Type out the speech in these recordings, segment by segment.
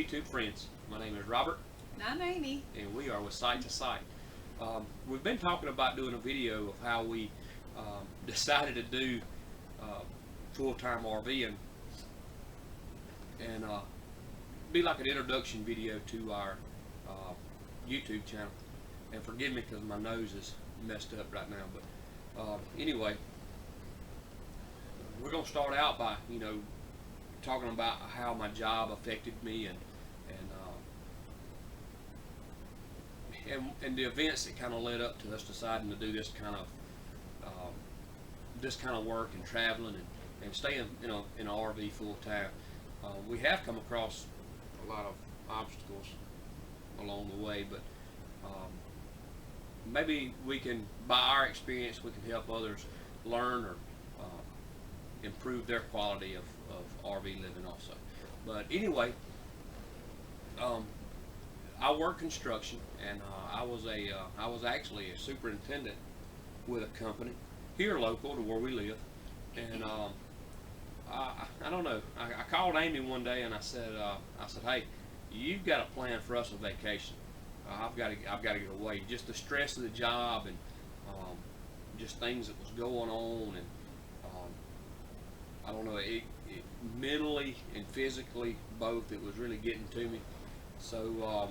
YouTube friends. My name is Robert. And I'm Amy. And we are with Sight to Sight. We've been talking about doing a video of how we decided to do full-time RVing and be like an introduction video to our YouTube channel. And forgive me because my nose is messed up right now, but anyway, we're going to start out by talking about how my job affected me and the events that kind of led up to us deciding to do this kind of work and traveling and staying in an RV full time. We have come across a lot of obstacles along the way, but maybe we can, by our experience, we can help others learn or improve their quality of RV living also. But anyway, I work construction, and I was actually a superintendent with a company here local to where we live. And I don't know. I called Amy one day and I said, hey, you've got to plan for us a vacation. I've got to get away. Just the stress of the job and just things that was going on, and I don't know. It mentally and physically both. It was really getting to me. So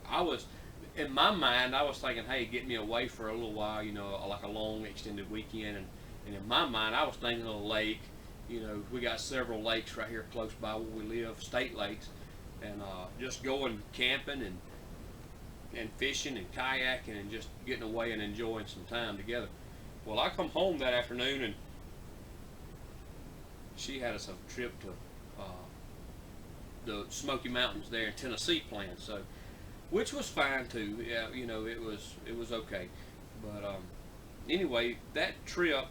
I was, in my mind, I was thinking, hey, get me away for a little while, like a long extended weekend. And in my mind, I was thinking of a lake. We got several lakes right here close by where we live, state lakes, and just going camping and fishing and kayaking and just getting away and enjoying some time together. Well, I come home that afternoon and she had us a trip to the Smoky Mountains there in Tennessee planned, so which was fine too. Yeah, it was okay. But anyway, that trip.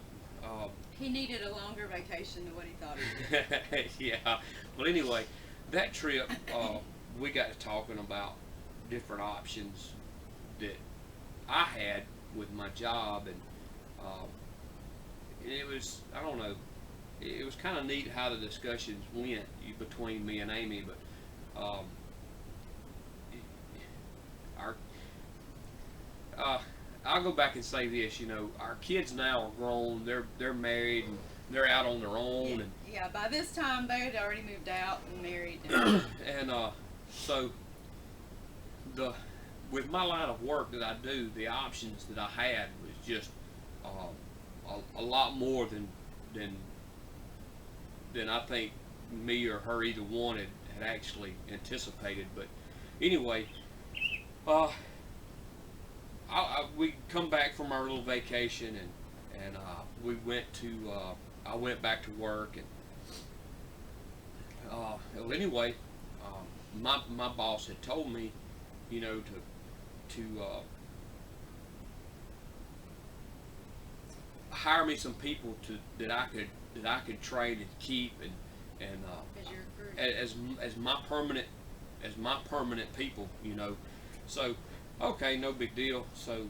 He needed a longer vacation than what he thought he did. Yeah. Well, anyway, that trip we got to talking about different options that I had with my job, and it was, I don't know, it was kind of neat how the discussions went between me and Amy. But I'll go back and say this. Our kids now are grown. They're married and they're out on their own. Yeah, by this time they had already moved out and married. And so with my line of work that I do, the options that I had was just a lot more than I think me or her, either one, had actually anticipated. But anyway, we come back from our little vacation, and we went to I went back to work, and well, anyway, my boss had told me, to hire me some people that I could train and keep and as my permanent people, So okay, no big deal. So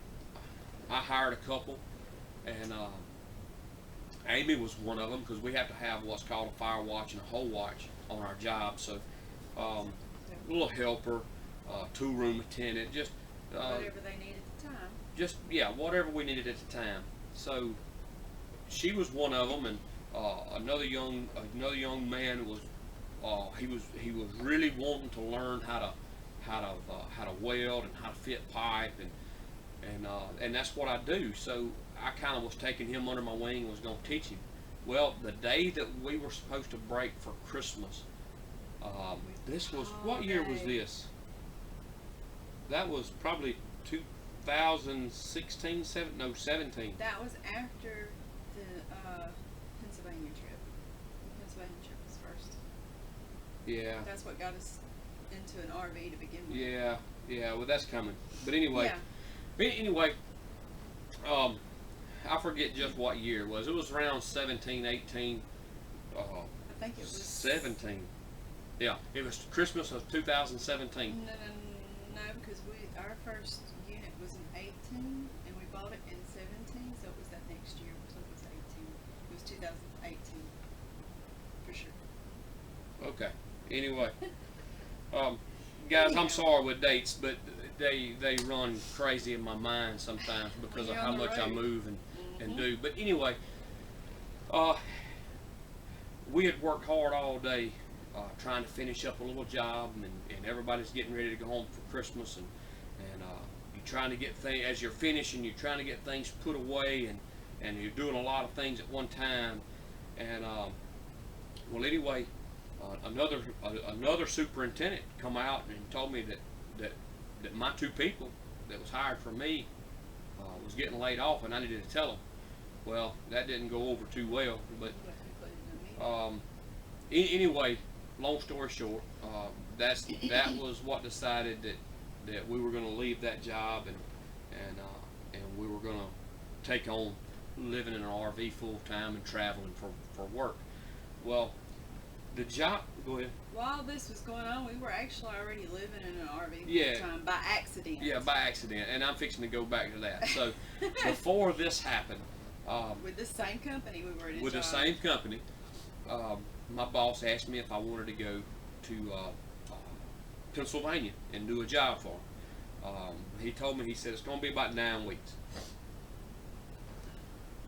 I hired a couple, and Amy was one of them, because we have to have what's called a fire watch and a hole watch on our job. So a little helper, two-room attendant, just whatever they needed at the time. Just whatever we needed at the time. So she was one of them, and another young man was he was really wanting to learn how to weld and how to fit pipe, and that's what I do. So I kind of was taking him under my wing and was going to teach him. Well, the day that we were supposed to break for Christmas, this was, what year was this? That was probably 2016, 17. That was after the Pennsylvania trip. The Pennsylvania trip was first. Yeah. That's what got us into an RV to begin with. Yeah. Well, that's coming. But anyway, I forget just what year it was. It was around 17, 18. I think it was 17. Yeah, it was Christmas of 2017. No, because our first unit was in 18, and we bought it in 17, so it was that next year, so it was 18. It was 2018, for sure. Okay. Anyway, guys, I'm sorry with dates, but they run crazy in my mind sometimes because of how much I move and do. But anyway, we had worked hard all day trying to finish up a little job, and everybody's getting ready to go home for Christmas, and you're trying to get things, as you're finishing, you're trying to get things put away, and you're doing a lot of things at one time. And well, anyway, another superintendent come out and told me that my two people that was hired for me was getting laid off, and I needed to tell them. Well, that didn't go over too well, but anyway, long story short, that was what decided that we were going to leave that job, and we were going to take on living in an RV full time and traveling for work. Well, the job. Go ahead. While this was going on, we were actually already living in an RV full time by accident. Yeah, by accident, and I'm fixing to go back to that. So before this happened, with the same company we were in. With the same company, my boss asked me if I wanted to go to Pennsylvania and do a job for him. He told me, he said, it's going to be about 9 weeks.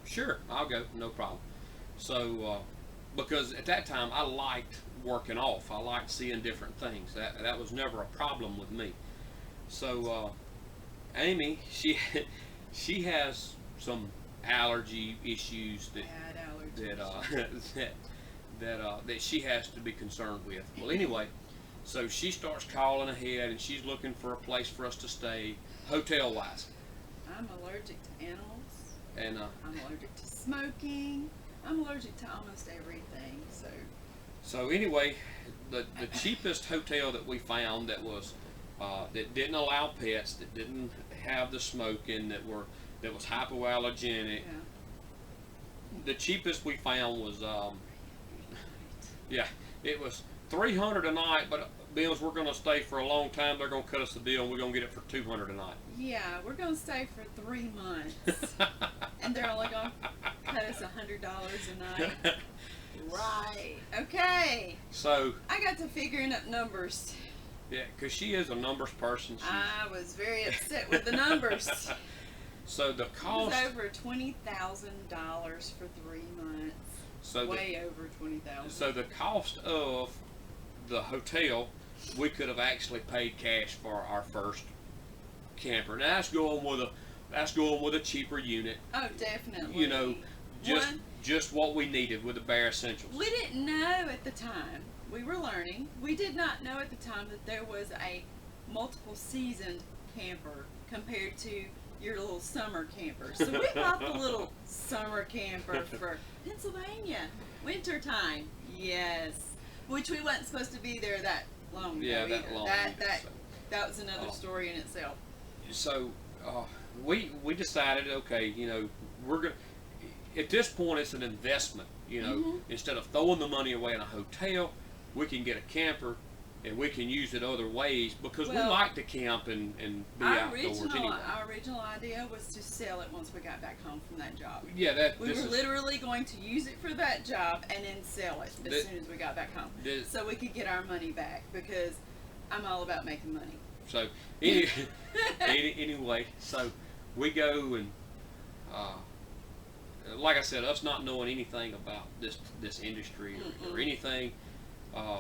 Sure, I'll go, no problem. So, because at that time I liked working off. I liked seeing different things. That was never a problem with me. So, Amy, she has some allergy issues that she has to be concerned with. Well, anyway, so she starts calling ahead, and she's looking for a place for us to stay, hotel-wise. I'm allergic to animals. And I'm allergic to smoking. I'm allergic to almost everything. So anyway, the cheapest hotel that we found that was that didn't allow pets, that didn't have the smoking, that was hypoallergenic. Yeah. The cheapest we found was yeah, it was $300 a night, but Bills, we're going to stay for a long time. They're going to cut us a deal, and we're going to get it for $200 a night. Yeah, we're going to stay for 3 months, and they're only going to cut us $100 a night. Right. Okay. So I got to figuring up numbers. Yeah, because she is a numbers person. I was very upset with the numbers. So the cost. It was over $20,000 for 3 months. So way over $20,000. So the cost of the hotel, we could have actually paid cash for our first camper. Now that's going with a cheaper unit. Oh, definitely. You know, just what we needed with the bare essentials. We didn't know at the time. We were learning. We did not know at the time that there was a multiple seasoned camper compared to your little summer camper. So we bought the little summer camper for Pennsylvania. Winter time. Yes. Which we wasn't supposed to be there that long ago. Yeah, that either. long. That was another story in itself. So we decided, okay, you know, we're gonna. At this point, it's an investment. You know, instead of throwing the money away in a hotel, we can get a camper, and we can use it other ways because we like to camp and be outdoors anyway. Our original idea was to sell it once we got back home from that job. Yeah, we were literally going to use it for that job and then sell it as soon as we got back home, so we could get our money back because I'm all about making money. So anyway, so we go and like I said, us not knowing anything about this industry or anything.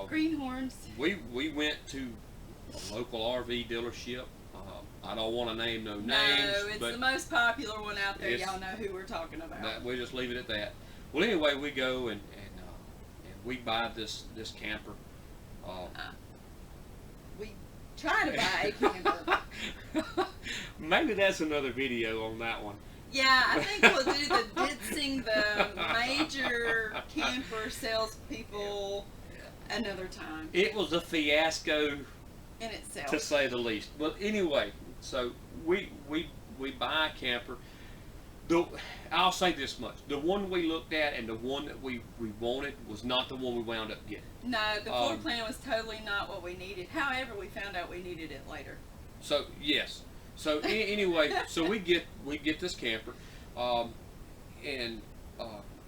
Greenhorns. We went to a local RV dealership. I don't want to name no names. No, it's the most popular one out there. Y'all know who we're talking about. We just leave it at that. Well, anyway, we go and we buy this camper. We try to buy a camper. Maybe that's another video on that one. Yeah, I think we'll do the Ditzing the major camper salespeople another time. It was a fiasco in itself, to say the least. Well, anyway, so we buy a camper. I'll say this much: the one we looked at and the one that we wanted was not the one we wound up getting. No, the floor plan was totally not what we needed. However, we found out we needed it later. So yes. So anyway, so we get this camper, and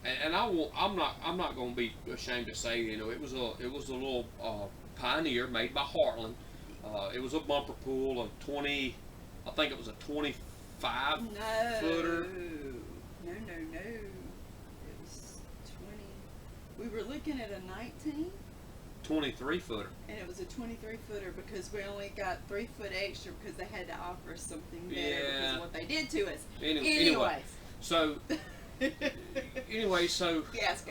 and I'm not going to be ashamed to say, you know, it was a little Pioneer made by Heartland. It was a bumper pool of 20, I think it was a 25 footer. No. It was 20. We were looking at a 19. 23 footer. And it was a 23 footer because we only got 3 foot extra because they had to offer us something better because of what they did to us. Anyway, so yes,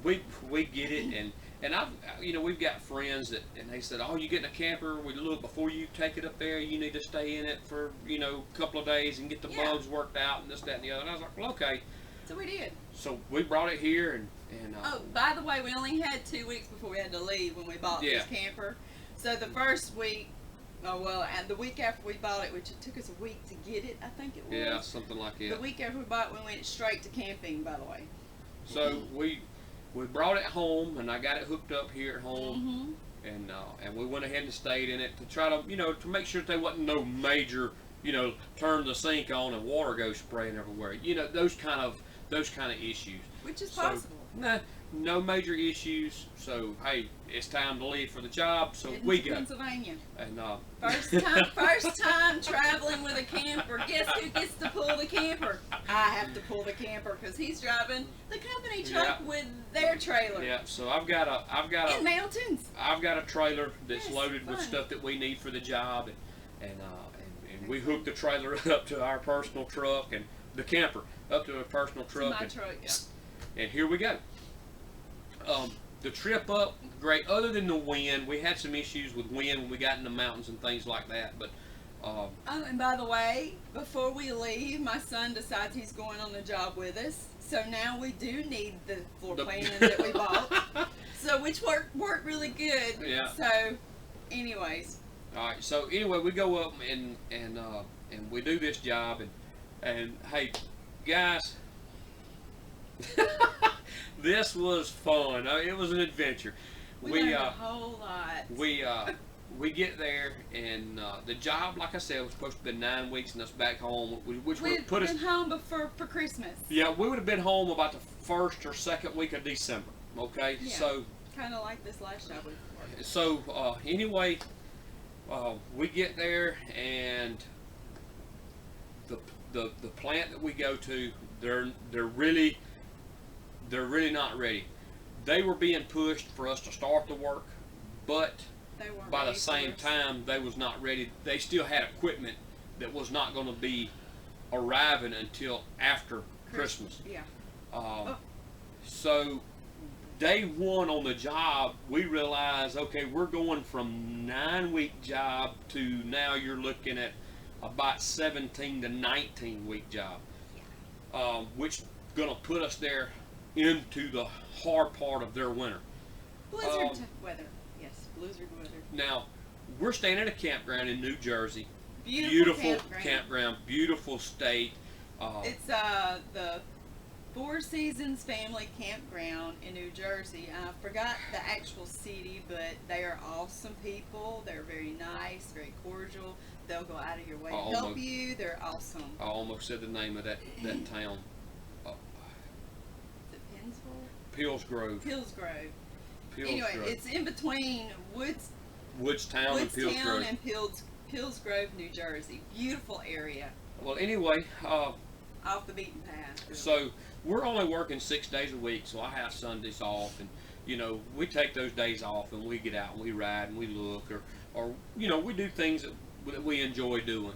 we get it, and I've, you know, we've got friends that, and they said, oh, you getting a camper? We look, before you take it up there, you need to stay in it for, you know, a couple of days and get the bugs worked out and this, that, and the other. And I was like, well, okay. So we did. So we brought it here, and oh, by the way, we only had 2 weeks before we had to leave when we bought this camper. So the first week, and the week after we bought it, which it took us a week to get it, I think it was. Yeah, something like that. The week after we bought it, we went straight to camping, by the way. So we brought it home, and I got it hooked up here at home, and we went ahead and stayed in it to try to, you know, to make sure that there wasn't no major, you know, turn the sink on and water goes spraying everywhere. You know, those kind of issues. Which is possible. Nah, no major issues. So hey, it's time to leave for the job. So we go. Pennsylvania. And first time traveling with a camper. Guess who gets to pull the camper? I have to pull the camper because he's driving the company truck with their trailer. Yeah. So I've got in mountains. I've got a trailer that's loaded with fun. stuff that we need for the job, and we hooked the trailer up to our personal truck, and the camper up to a personal truck. My truck, yeah. And here we go. The trip up, great. Other than the wind, we had some issues with wind when we got in the mountains and things like that. But oh, and by the way, before we leave, my son decides he's going on the job with us. So now we do need the floor plan that we bought. So which worked really good. Yeah. So, anyways. All right. So anyway, we go up and we do this job, and hey, guys. This was fun. It was an adventure. We learned a whole lot. We get there, and the job, like I said, was supposed to be 9 weeks and us back home, which would put us. We'd been home for Christmas. Yeah, we would have been home about the first or second week of December. Okay, yeah, so kind of like this last job we worked. So anyway, we get there, and the plant that we go to, they're really not ready. They were being pushed for us to start the work, but by the same time, they was not ready. They still had equipment that was not going to be arriving until after Christmas. Yeah. So day one on the job, we realized, okay, we're going from 9-week job to now you're looking at about 17 to 19-week job, which going to put us there into the hard part of their winter. Blizzard weather. Yes, blizzard weather. Now, we're staying at a campground in New Jersey. Beautiful campground, beautiful state. It's the Four Seasons Family Campground in New Jersey. I forgot the actual city, but they are awesome people. They're very nice, very cordial. They'll go out of your way to help you. They're awesome. I almost said the name of that town. Is it Pennsville? Pillsgrove. Anyway, it's in between Woodstown and Pillsgrove, New Jersey. Beautiful area. Well, anyway, off the beaten path. Really. So we're only working 6 days a week, so I have Sundays off, and you know, we take those days off and we get out and we ride and we look, or you know, we do things that we enjoy doing.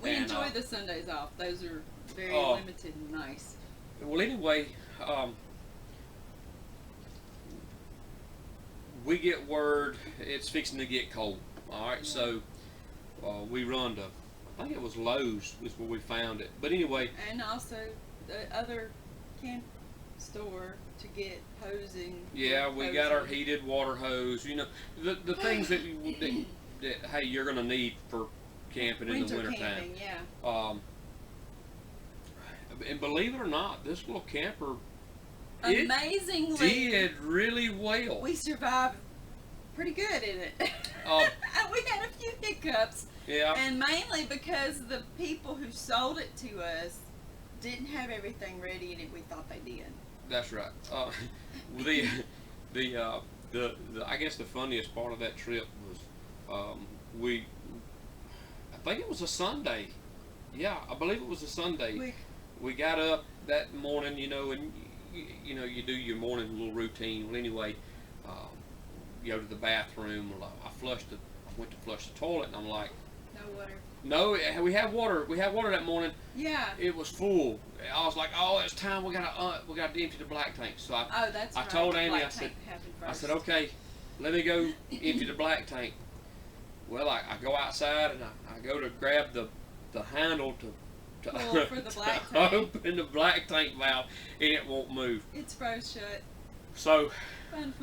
We enjoy the Sundays off. Those are very limited and nice. Well, anyway, we get word it's fixing to get cold. All right, so we run to, I think it was Lowe's is where we found it. But anyway. And also the other camp store to get hosing. Yeah, we got our heated water hose. You know, the things that hey, you're gonna need for camping in the winter time. Yeah. And believe it or not, this little camper amazingly did really well. We survived pretty good in it. We had a few hiccups. Yeah. And mainly because the people who sold it to us didn't have everything ready in it we thought they did. That's right. The, the I guess the funniest part of that trip was we. I think it was a Sunday. Yeah, I believe it was a Sunday. We got up that morning, and you do your morning little routine. Well, anyway, you go to the bathroom. I went to flush the toilet, and I'm like, no water. no, we have water. We have water that morning. Yeah. It was full. I was like, oh, it's time. We gotta empty the black tank. So I told Amy. I said, okay, let me go empty the black tank. Well, I go outside and I go to grab the handle to for the black tank. Open the black tank valve, and it won't move. It's froze shut. So Fun.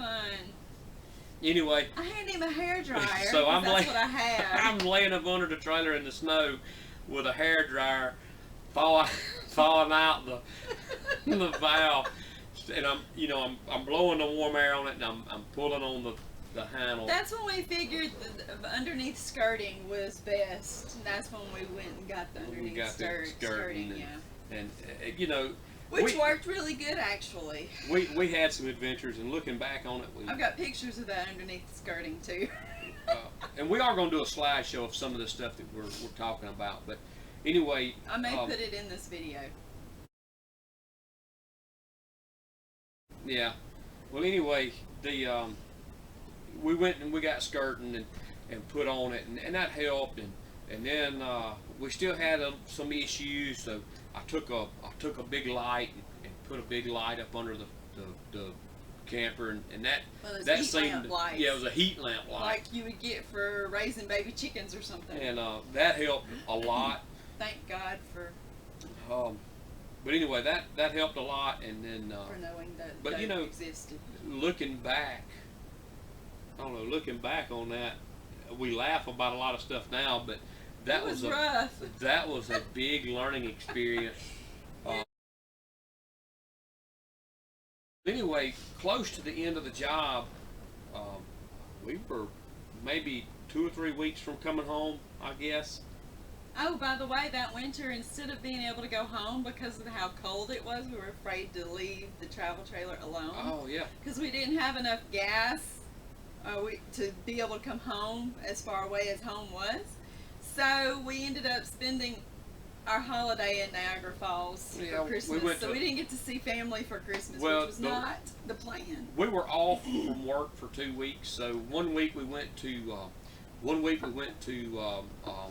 Anyway, I handed him a hairdryer. So that's what I had. I'm laying up under the trailer in the snow with a hairdryer thawing out the valve, and I'm blowing the warm air on it, and I'm pulling on the handle. That's when we figured the underneath skirting was best. That's when we went and got the underneath skirting. And which worked really good, actually. We had some adventures, and looking back on it, I've got pictures of that underneath skirting too. And we are going to do a slideshow of some of the stuff that we're talking about. But anyway, I may put it in this video. Yeah. Well, anyway, we went and we got skirting and put on it, and that helped. And then we still had some issues, so I took a big light and put a big light up under the camper, and that seemed, yeah, it was a heat lamp light, like you would get for raising baby chickens or something. And that helped a lot. Thank God for. But anyway, that helped a lot, and then. For knowing that. But existed. Looking back on that, we laugh about a lot of stuff now, but that was rough. That was a big learning experience. Anyway, close to the end of the job, we were maybe 2 or 3 weeks from coming home, I guess. Oh, by the way, that winter, instead of being able to go home because of how cold it was, we were afraid to leave the travel trailer alone. Oh, yeah. Because we didn't have enough gas to be able to come home as far away as home was. So we ended up spending our holiday in Niagara Falls for Christmas. We didn't get to see family for Christmas, which was not the plan. We were off from work for 2 weeks. So 1 week we went to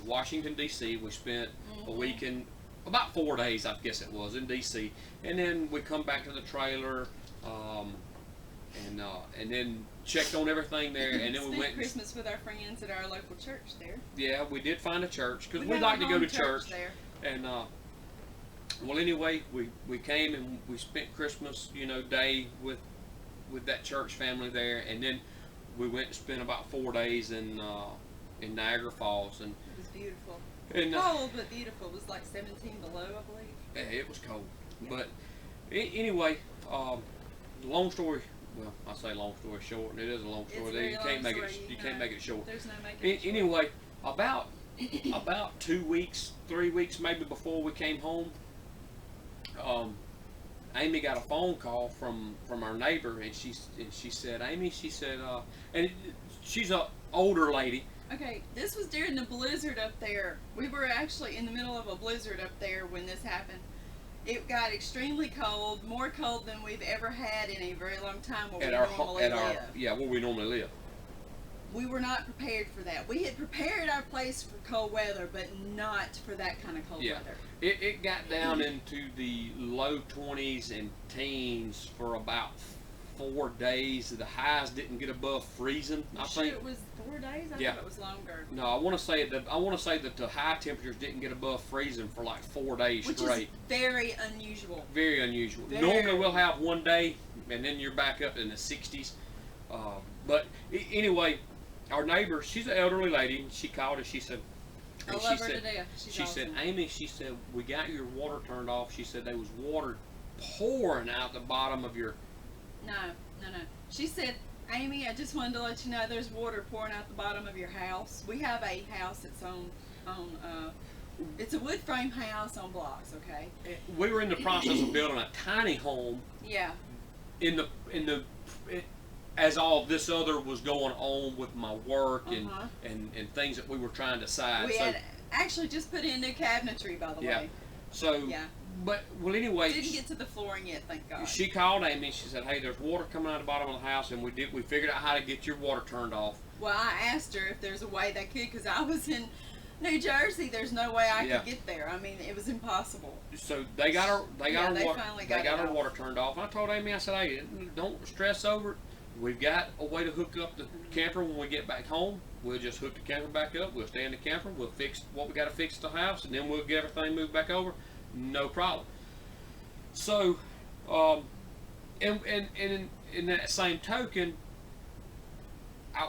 Washington, D.C. We spent a week in, about 4 days, I guess it was, in D.C. And then we come back to the trailer, and then checked on everything there. And then we went Christmas with our friends at our local church there. Yeah, we did find a church because we like to go to church there. And well, anyway, we came and we spent Christmas, day with that church family there, and then we went and spent about 4 days in Niagara Falls, and it was beautiful. And, cold but beautiful. It was like 17 below, I believe. Yeah, it was cold. Yeah. But anyway, long story. Well, I say long story short, and it is a long story. You can't make it short. There's no making it short. Anyway, about 2 weeks, 3 weeks maybe before we came home, Amy got a phone call from our neighbor, and she said, Amy, she said, and she's an older lady. Okay, this was during the blizzard up there. We were actually in the middle of a blizzard up there when this happened. It got extremely cold, more cold than we've ever had in a very long time where where we normally live. We were not prepared for that. We had prepared our place for cold weather, but not for that kind of cold weather. It got down into the low 20s and teens for about 4 days. The highs didn't get above freezing. I think it was 4 days. I thought it was longer. No, I want to say that the high temperatures didn't get above freezing for like 4 days straight. Which is very unusual. Very unusual. Normally we'll have 1 day and then you're back up in the 60s. But anyway, our neighbor, she's an elderly lady. She called us. She said, I love her to death. She said, Amy, she said, we got your water turned off. She said there was water pouring out the bottom of your... No. She said, Amy, I just wanted to let you know there's water pouring out the bottom of your house. We have a house that's on it's a wood frame house on blocks, okay? We were in the process of building a tiny home in the as all this other was going on with my work and things that we were trying to decide. We had actually just put in new cabinetry, by the way. So yeah. But well, anyway, Didn't get to the flooring yet, thank God. She called Amy. She said, "Hey, there's water coming out of the bottom of the house, and we figured out how to get your water turned off." Well, I asked her if there's a way they could, because I was in New Jersey. There's no way I could get there. I mean, it was impossible. So they got her water turned off. I told Amy, I said, "Hey, don't stress over it. We've got a way to hook up the camper when we get back home. We'll just hook the camper back up. We'll stay in the camper. We'll fix what we got to fix at the house, and then we'll get everything moved back over. No problem." So, and in that same token,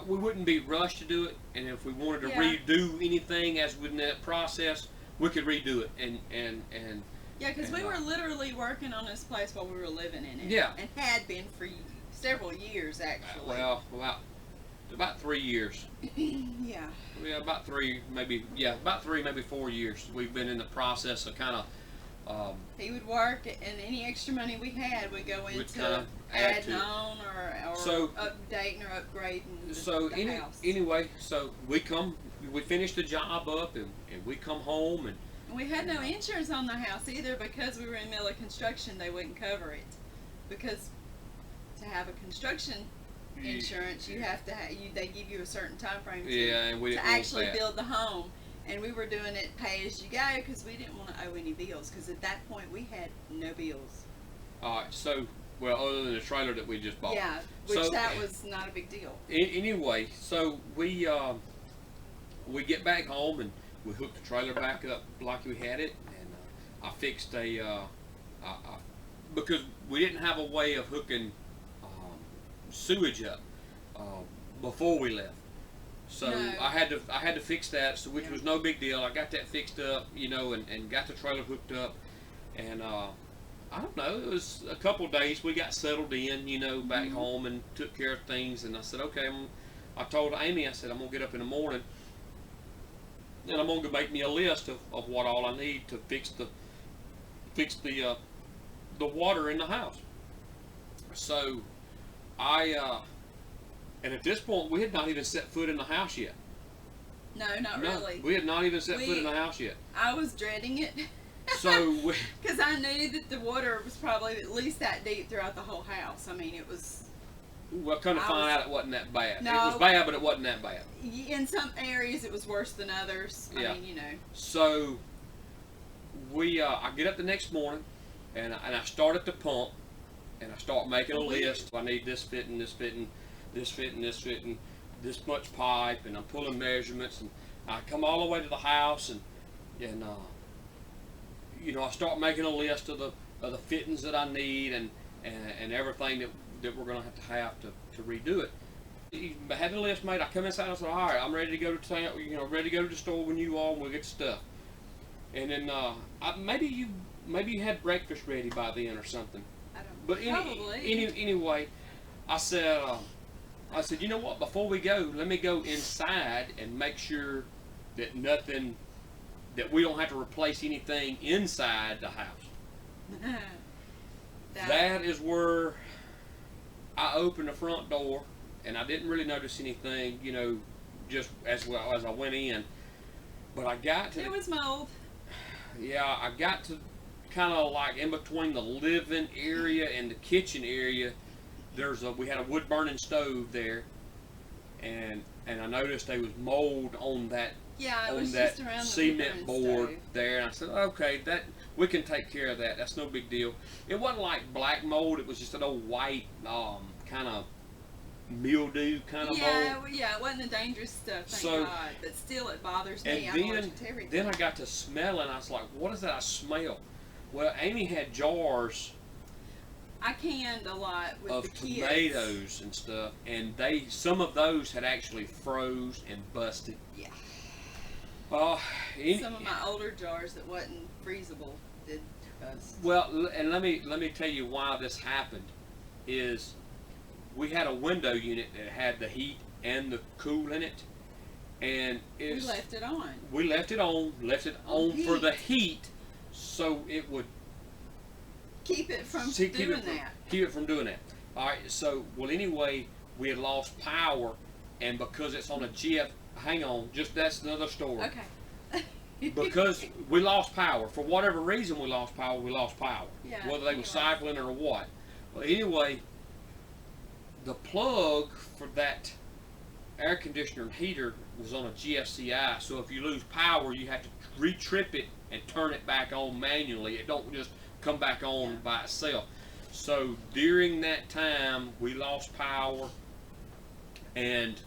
we wouldn't be rushed to do it. And if we wanted to redo anything as within that process, we could redo it. And yeah, because we were literally working on this place while we were living in it. Yeah, and had been for several years actually. Well, about 3 years. Yeah. Yeah, about 3, maybe 4 years. We've been in the process of kind of. He would work, and any extra money we had would go into adding on or so, updating or upgrading the house. Anyway, so we finish the job up, and we come home, and we had no insurance on the house either, because we were in the middle of construction. They wouldn't cover it, because to have a construction insurance, you have to they give you a certain time frame to actually build the home. And we were doing it pay as you go, because we didn't want to owe any bills, because at that point we had no bills. So, well, other than the trailer that we just bought. Yeah, which that was not a big deal. Anyway, so we get back home, and we hooked the trailer back up like we had it, and I fixed because we didn't have a way of hooking sewage up before we left. So no. I had to fix that, so which was no big deal. I got that fixed up, and got the trailer hooked up, and I don't know, it was a couple of days. We got settled in, back home, and took care of things. And I said, okay, I told Amy, I said, I'm gonna get up in the morning, and I'm gonna go make me a list of what all I need to fix the water in the house. So and at this point, we had not even set foot in the house yet. No, not really. We had not even set foot in the house yet. I was dreading it. So, because I knew that the water was probably at least that deep throughout the whole house. I mean, it was. Well, come to find out, it wasn't that bad. No, it was bad, but it wasn't that bad. In some areas, it was worse than others. I mean, So, I get up the next morning, and I start at the pump, and I start making a list. I need this fitting, this fitting, this fitting, this fitting, this much pipe, and I'm pulling measurements, and I come all the way to the house, and I start making a list of the fittings that I need, and everything that we're gonna have to redo it. I had the list made. I come inside and I said, all right, I'm ready to go to town. Ready to go to the store when you are, and we'll get the stuff. And then maybe you had breakfast ready by then or something. I don't know. But anyway, I said, you know what? Before we go, let me go inside and make sure that we don't have to replace anything inside the house. That is where I opened the front door, and I didn't really notice anything, just as well as I went in. But I got to. It was mold. Yeah, I got to kind of like in between the living area and the kitchen area. We had a wood burning stove there, and I noticed there was mold on that cement board there, and I said, okay, that we can take care of that. That's no big deal. It wasn't like black mold. It was just an old white kind of mildew kind of mold. Yeah, it wasn't the dangerous stuff, thank God, but still it bothers me. And then I got to smell, and I was like, what is that I smell? Well, Amy had jars. I canned a lot with of the tomatoes and stuff, and some of those had actually froze and busted. Yeah. Some of my older jars that wasn't freezable did bust. Well, and let me tell you why this happened. Is we had a window unit that had the heat and the cool in it, and we left it on. We left it on for the heat, so it would. Keep it from doing that. Keep it from doing that. All right. So, well, anyway, we had lost power, and because it's on a GF. Hang on, just that's another story. Okay. Because we lost power for whatever reason, we lost power. We lost power. Yeah, Whether they were cycling or what. Well, anyway, the plug for that air conditioner and heater was on a GFCI. So if you lose power, you have to re-trip it and turn it back on manually. It don't just come back on by itself. So during that time, we lost power, and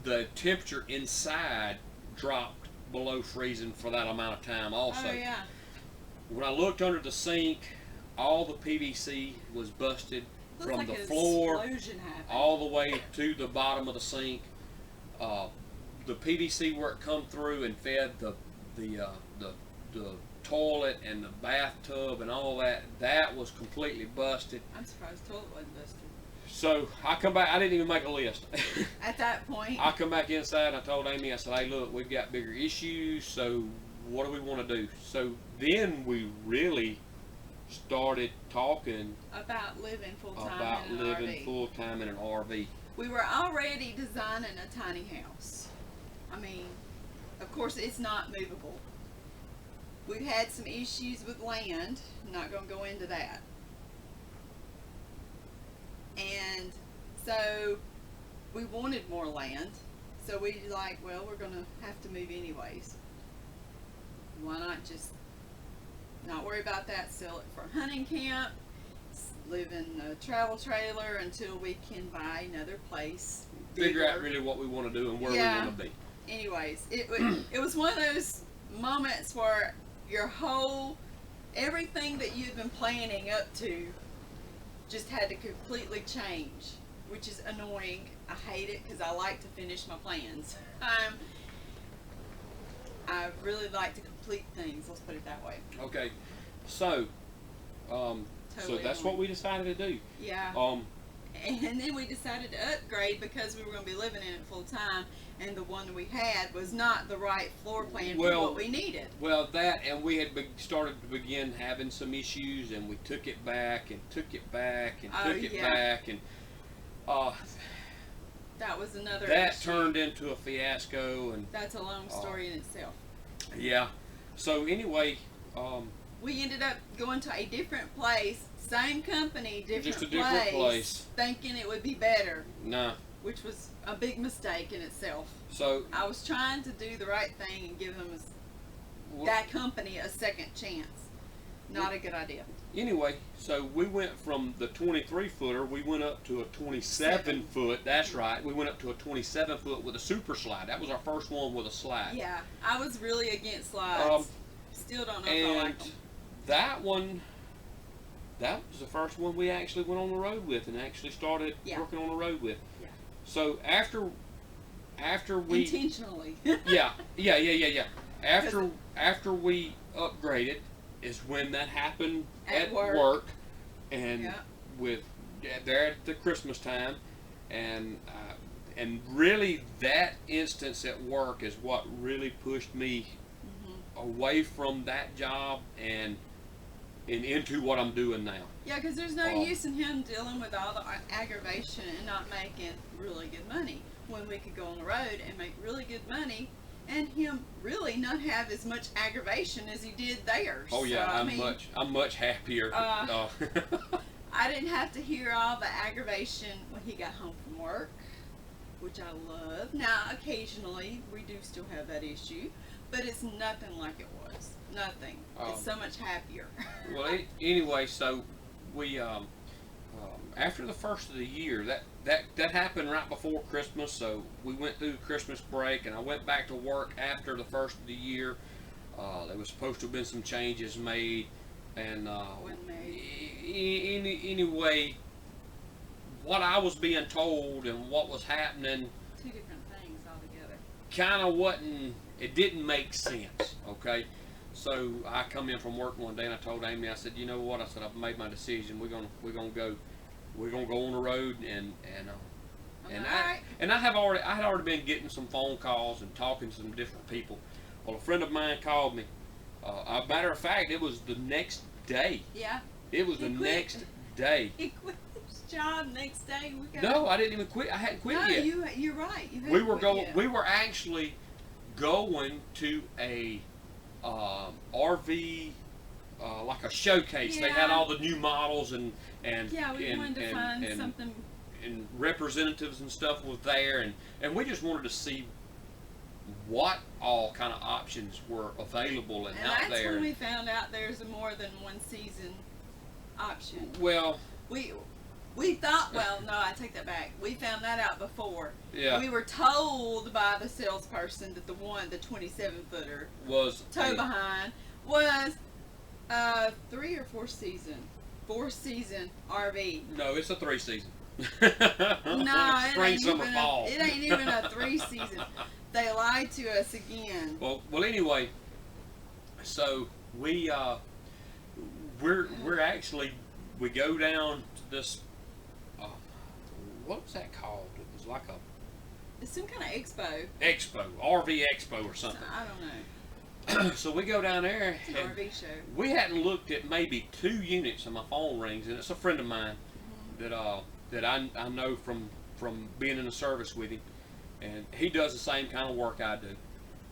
the temperature inside dropped below freezing for that amount of time also. Oh, yeah. When I looked under the sink, all the PVC was busted. Looks From like the an floor explosion happened. all the way to the bottom of the sink. The PVC where it come through and fed the toilet and the bathtub and all that was completely busted. I'm surprised the toilet wasn't busted. So I come back. I didn't even make a list. At that point, I come back inside and I told Amy, I said, hey, look, we've got bigger issues, so what do we want to do? So then we really started talking about living full time about in an living RV. full time in an RV. We were already designing a tiny house. I mean, of course, it's not movable. We've had some issues with land. I'm not going to go into that. And so we wanted more land. So we like, well, we're going to have to move anyways. Why not just not worry about that, sell it for a hunting camp, live in a travel trailer until we can buy another place. Figure out bigger. really what we want to do and where we Yeah. want to be. Anyways, it was one of those moments where everything that you'd been planning up to just had to completely change, which is annoying. I hate it because I like to finish my plans. I really like to complete things, let's put it that way. Okay, so so Totally that's what we decided to do. Yeah. And then we decided to upgrade because we were going to be living in it full time, and the one we had was not the right floor plan for what we needed. Well, that, and we had started to begin having some issues, and we took it back and took it back and took it back, and that was another that issue. turned into a fiasco, and That's a long story in itself. yeah. So anyway, We ended up going to a different place, same company, Just a different place. thinking it would be better, nah. which was a big mistake in itself. So I was trying to do the right thing and give them that company a second chance. Not a good idea. Anyway, so we went from the 23 footer, we went up to a 27 foot. That's right. We went up to a 27 foot with a super slide. That was our first one with a slide. Yeah, I was really against slides. Still don't know if I like them. That one, that was the first one we actually went on the road with and actually started working on the road with. Yeah. So after we Intentionally. yeah. After we upgraded is when that happened at work and there at the Christmas time, and really that instance at work is what really pushed me away from that job and into what I'm doing now. Yeah, because there's no use in him dealing with all the aggravation and not making really good money when we could go on the road and make really good money, and him really not have as much aggravation as he did there. Oh yeah, so, I'm much happier. I didn't have to hear all the aggravation when he got home from work, which I love. Now, occasionally we do still have that issue, but it's nothing like it was. Nothing. It's so much happier. Well, anyway, so we after the first of the year, that happened right before Christmas. So we went through Christmas break, and I went back to work after the first of the year. There was supposed to have been some changes made, and anyway, what I was being told and what was happening, Two different things altogether. kind of wasn't. It didn't make sense. Okay. So I come in from work one day and I told Amy, I said, you know what? I said, I've made my decision. We're gonna go on the road and I had already been getting some phone calls and talking to some different people. Well, a friend of mine called me. A matter of fact, it was the next day. Yeah. It was the next day. He quit his job next day. We got No, I didn't even quit. I hadn't quit no, yet. you're right. You We haven't were quit going. yet. We were actually going to a RV, like a showcase. They had Yeah. all the new models and Yeah, we wanted to find something. and representatives and stuff was there, and we just wanted to see what all kind of options were available and out That's there. when we found out there's a more than one season option. Well, We thought, well, no, I take that back. We found that out before. yeah, We were told by the salesperson that the 27-footer was tow a- behind was 3 or 4 season, 4-season RV. No, it's a 3-season. No, Spring, summer, fall. it ain't even a 3-season. They lied to us again. Well, anyway, so we're actually we go down to this. What was that called? It was like a It's some kind of expo. expo, RV expo or something. I don't know. So we go down there, It's an and RV show. we hadn't looked at maybe 2 units, and my phone rings, and it's a friend of mine that I know from being in the service with him, and he does the same kind of work I do.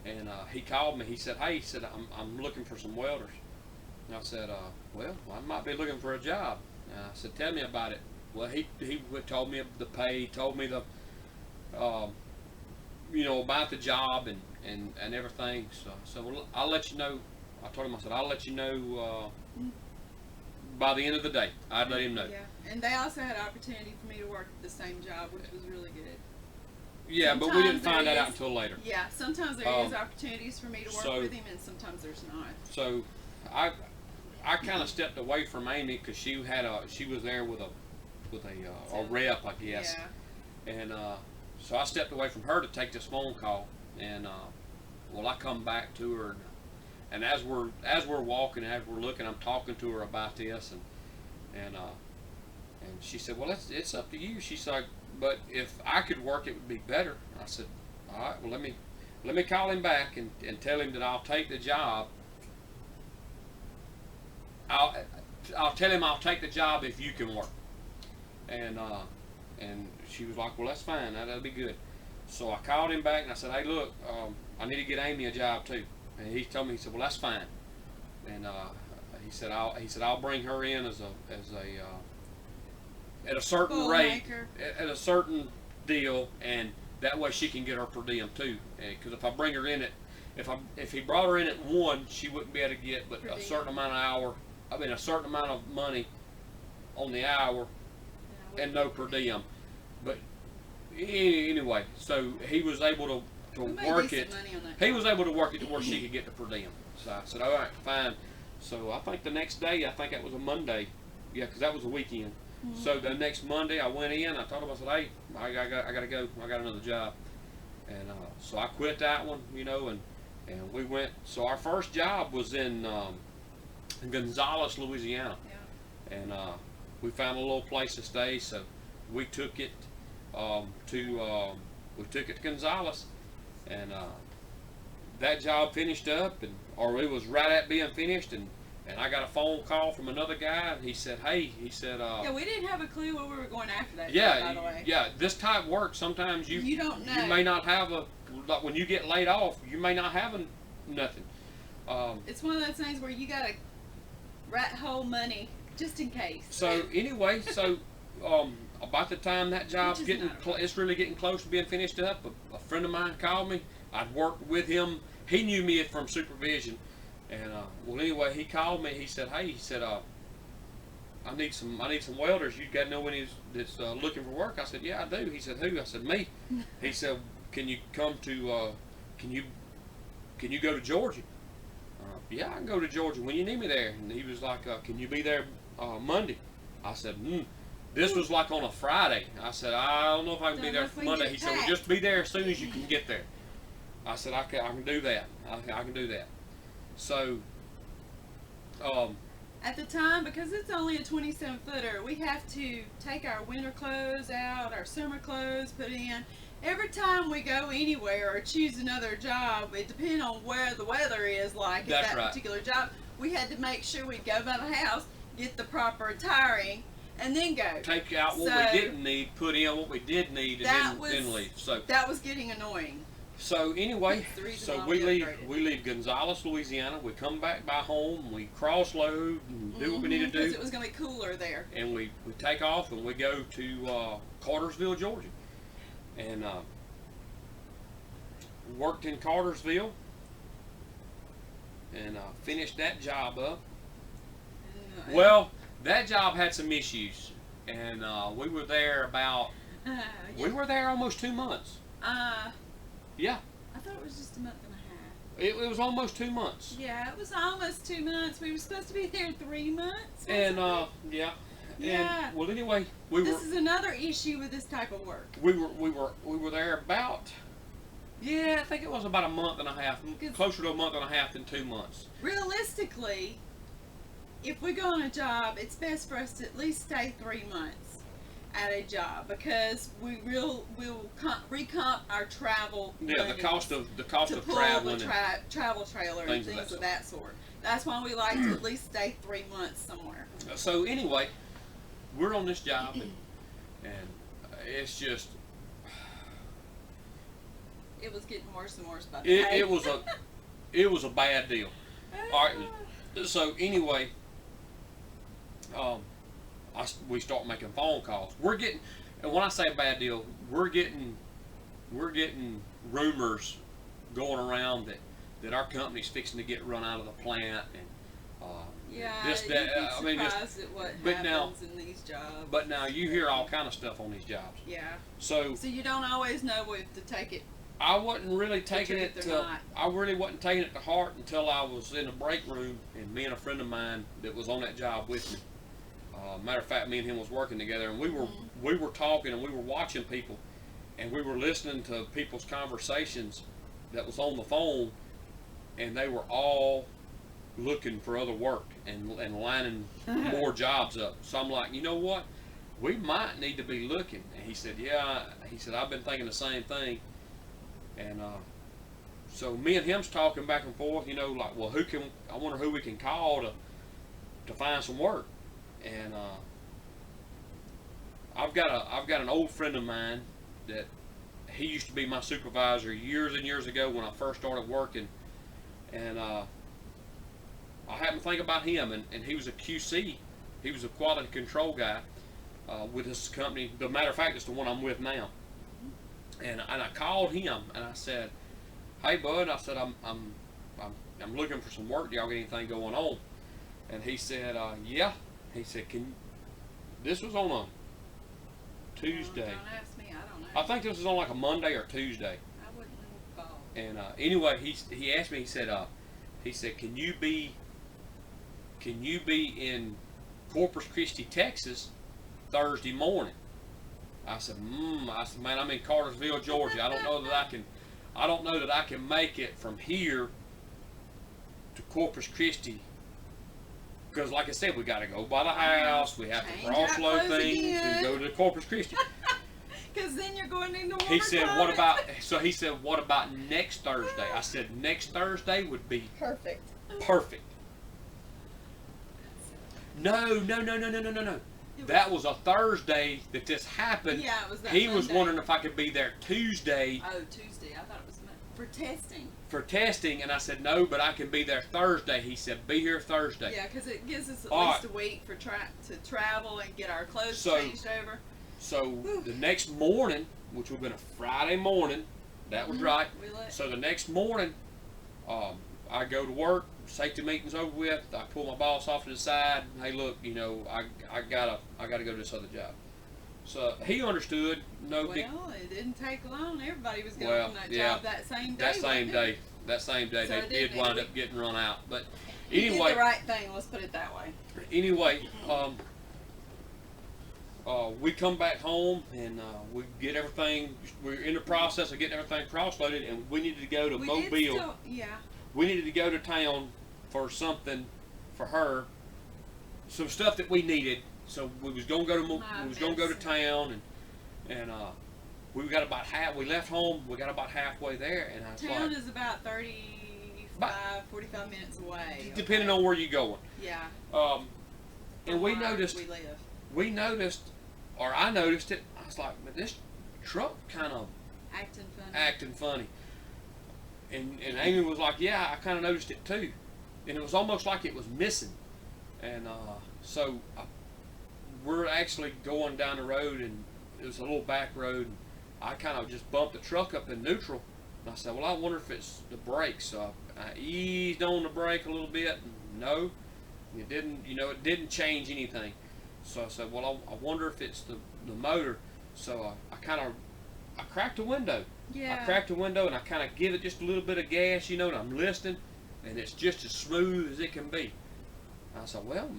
And he called me. He said, "Hey," he said, "I'm looking for some welders." And I said, "Well, I might be looking for a job." And I said, "Tell me about it." Well, he told me the pay, told me the about the job and everything. So well, I'll let you know. I told him, I said, "I'll let you know by the end of the day." I'd let him know. Yeah, and they also had opportunity for me to work the same job, which was really good. Yeah, but we didn't Sometimes find there that out is- until later. Yeah, sometimes there is opportunities for me to work so- with him, and sometimes there's not. So I kind of stepped away from Amy because she was there with a rep, I guess. Yeah. And so I stepped away from her to take this phone call, and I come back to her, and as we're walking, as we're looking, I'm talking to her about this, and she said, "Well, it's up to you." She's like, "But if I could work, it would be better." I said, "All right, well, let me call him back and tell him that I'll take the job. I'll tell him I'll take the job if you can work." And she was like, "Well, that's fine. That'll be good." So I called him back and I said, "Hey, look, I need to get Amy a job too." And he told me, he said, "Well, that's fine." And he said, "I'll bring her in as a at a certain Bowl rate, maker. at a certain deal, and that way she can get her per diem too. Because if I bring her in if he brought her in at 1, she wouldn't be able to get but Per a diem. certain amount of a certain amount of money on the hour and no per diem. But anyway, so he was able to We made work decent it. money on that He job. was able to work it to where she could get the per diem. So I said, "All right, fine." So I think the next day, I think that was a Monday. Yeah, because that was a weekend. Mm-hmm. So the next Monday, I went in. I told him, I said, "Hey, I gotta go. I got another job." And so I quit that one, and we went. So our first job was in Gonzales, Louisiana, Yeah. and we found a little place to stay. So we took it to Gonzales, and that job finished up, or it was right at being finished, and I got a phone call from another guy, and he said, "Hey," he said, Yeah, we didn't have a clue where we were going after that. yeah, job, by the way. yeah, this type of work, sometimes You don't know. you may not have like when you get laid off, you may not have nothing. It's one of those things where you gotta rat hole money just in case. So anyway, about the time that job's Which is getting, not it's really getting close to being finished up, a friend of mine called me. I'd worked with him. He knew me from supervision, and well, anyway, he called me. He said, "Hey," he said, I need some welders. You got to know when that's looking for work." I said, "Yeah, I do." He said, "Who?" I said, "Me." He said, "Can you come to? Can you go to Georgia?" "Yeah, I can go to Georgia. When you need me there." And he was like, "Can you be there Monday?" I said, This was like on a Friday. I said, "I don't know if I can be Don't there know if for we can Monday." get He said, "Well, packed." just be there as soon as you can get there." I said, I can do that. I can do that." So, At the time, because it's only a 27-footer, we have to take our winter clothes out, our summer clothes put in. Every time we go anywhere or choose another job, it depends on where the weather is like at That's that right. particular job. We had to make sure we go by the house, get the proper attiring, and then go. Take out what we didn't need, put in what we did need, and then leave. So that was getting annoying. So anyway, That's the reason so why we leave upgraded. Gonzales, Louisiana. We come back by home. We cross load and do what we need to do. Because it was going to be cooler there. And we take off and we go to Cartersville, Georgia, and worked in Cartersville and finished that job up. Well, that job had some issues, and we were there about we were there almost 2 months. Yeah. I thought it was just a month and a half. It was almost 2 months. Yeah, it was almost 2 months. We were supposed to be there 3 months. And yeah. Yeah. And, well, anyway, this is another issue with this type of work. We were there about. Yeah, I think it was about a month and a half, closer to a month and a half than 2 months. Realistically, if we go on a job, it's best for us to at least stay 3 months at a job, because we'll recomp our travel. Yeah, the cost of pull traveling, the travel trailer and things of that sort. That's why we like to at least stay 3 months somewhere. So anyway, we're on this job, and it's just. It was getting worse and worse by the day. It was a bad deal. All right. So anyway, we start making phone calls. And when I say a bad deal, we're getting rumors going around that our company's fixing to get run out of the plant, and yeah, this, that. I mean, just, at what happens in these jobs. But now you hear all kind of stuff on these jobs. Yeah. So you don't always know if to take it. I wasn't really taking it to. I really wasn't taking it to heart until I was in the break room, and me and a friend of mine that was on that job with me. Matter of fact, me and him was working together, and we were talking, and we were watching people, and we were listening to people's conversations that was on the phone, and they were all looking for other work and lining more jobs up. So I'm like, you know what? We might need to be looking. And he said, yeah. He said, I've been thinking the same thing. And so me and him's talking back and forth, like, well, I wonder who we can call to find some work. And I've got an old friend of mine that he used to be my supervisor years and years ago when I first started working, and I happened to think about him, and he was a QC, he was a quality control guy with this company. The matter of fact, it's the one I'm with now. And I called him and I said, "Hey, bud," I said, I'm looking for some work. Do y'all get anything going on?" And he said, "Yeah." He said, this was on a Tuesday. Don't ask me, I don't know. I think this was on like a Monday or Tuesday. I wouldn't have called. And anyway, he asked me. He said, "Can you be in Corpus Christi, Texas, Thursday morning?" I said, "Man, I'm in Cartersville, Georgia. I don't know that I can make it from here to Corpus Christi." Because, like I said, we got to go by the house. We have to cross load things and go to Corpus Christi. Because then you're going into warmer He said, climate. He said, "What about next Thursday?" I said, "Next Thursday would be perfect." No. That was a Thursday that this happened. Yeah, it was that He was Sunday. wondering if I could be there Tuesday. Oh, Tuesday. I thought it was for testing. For testing, and I said, "No, but I can be there Thursday." He said, "Be here Thursday." Yeah, because it gives us at least a week to travel and get our clothes changed over. So the next morning, which would have been a Friday morning, that was right. So the next morning, I go to work, safety meeting's over with. I pull my boss off to the side. "Hey, look, I gotta go to this other job." So he understood. Well, it didn't take long. Everybody was going from that job that same day. That same day, So they did wind up getting run out. But he anyway, did the right thing. Let's put it that way. Anyway, we come back home and we get everything. We're in the process of getting everything cross-loaded, and we needed to go to Mobile. We needed to go to town for something for her, some stuff that we needed. So we was gonna go to town, and we got about half. We left home. We got about halfway there, and I was Town like, is about 45 minutes away. Depending on where you're going. Yeah. And we noticed. We live. we noticed, or I noticed it. I was like, "Man, this truck kind of acting funny." And Amy was like, "Yeah, I kind of noticed it too." And it was almost like it was missing. And so we're actually going down the road, and it was a little back road. And I kind of just bumped the truck up in neutral. And I said, "Well, I wonder if it's the brakes." So I eased on the brake a little bit. And no, it didn't. It didn't change anything. So I said, "Well, I wonder if it's the motor." So I cracked the window. Yeah. I cracked the window and I kind of give it just a little bit of gas, and I'm listening, and it's just as smooth as it can be. I said, "Well,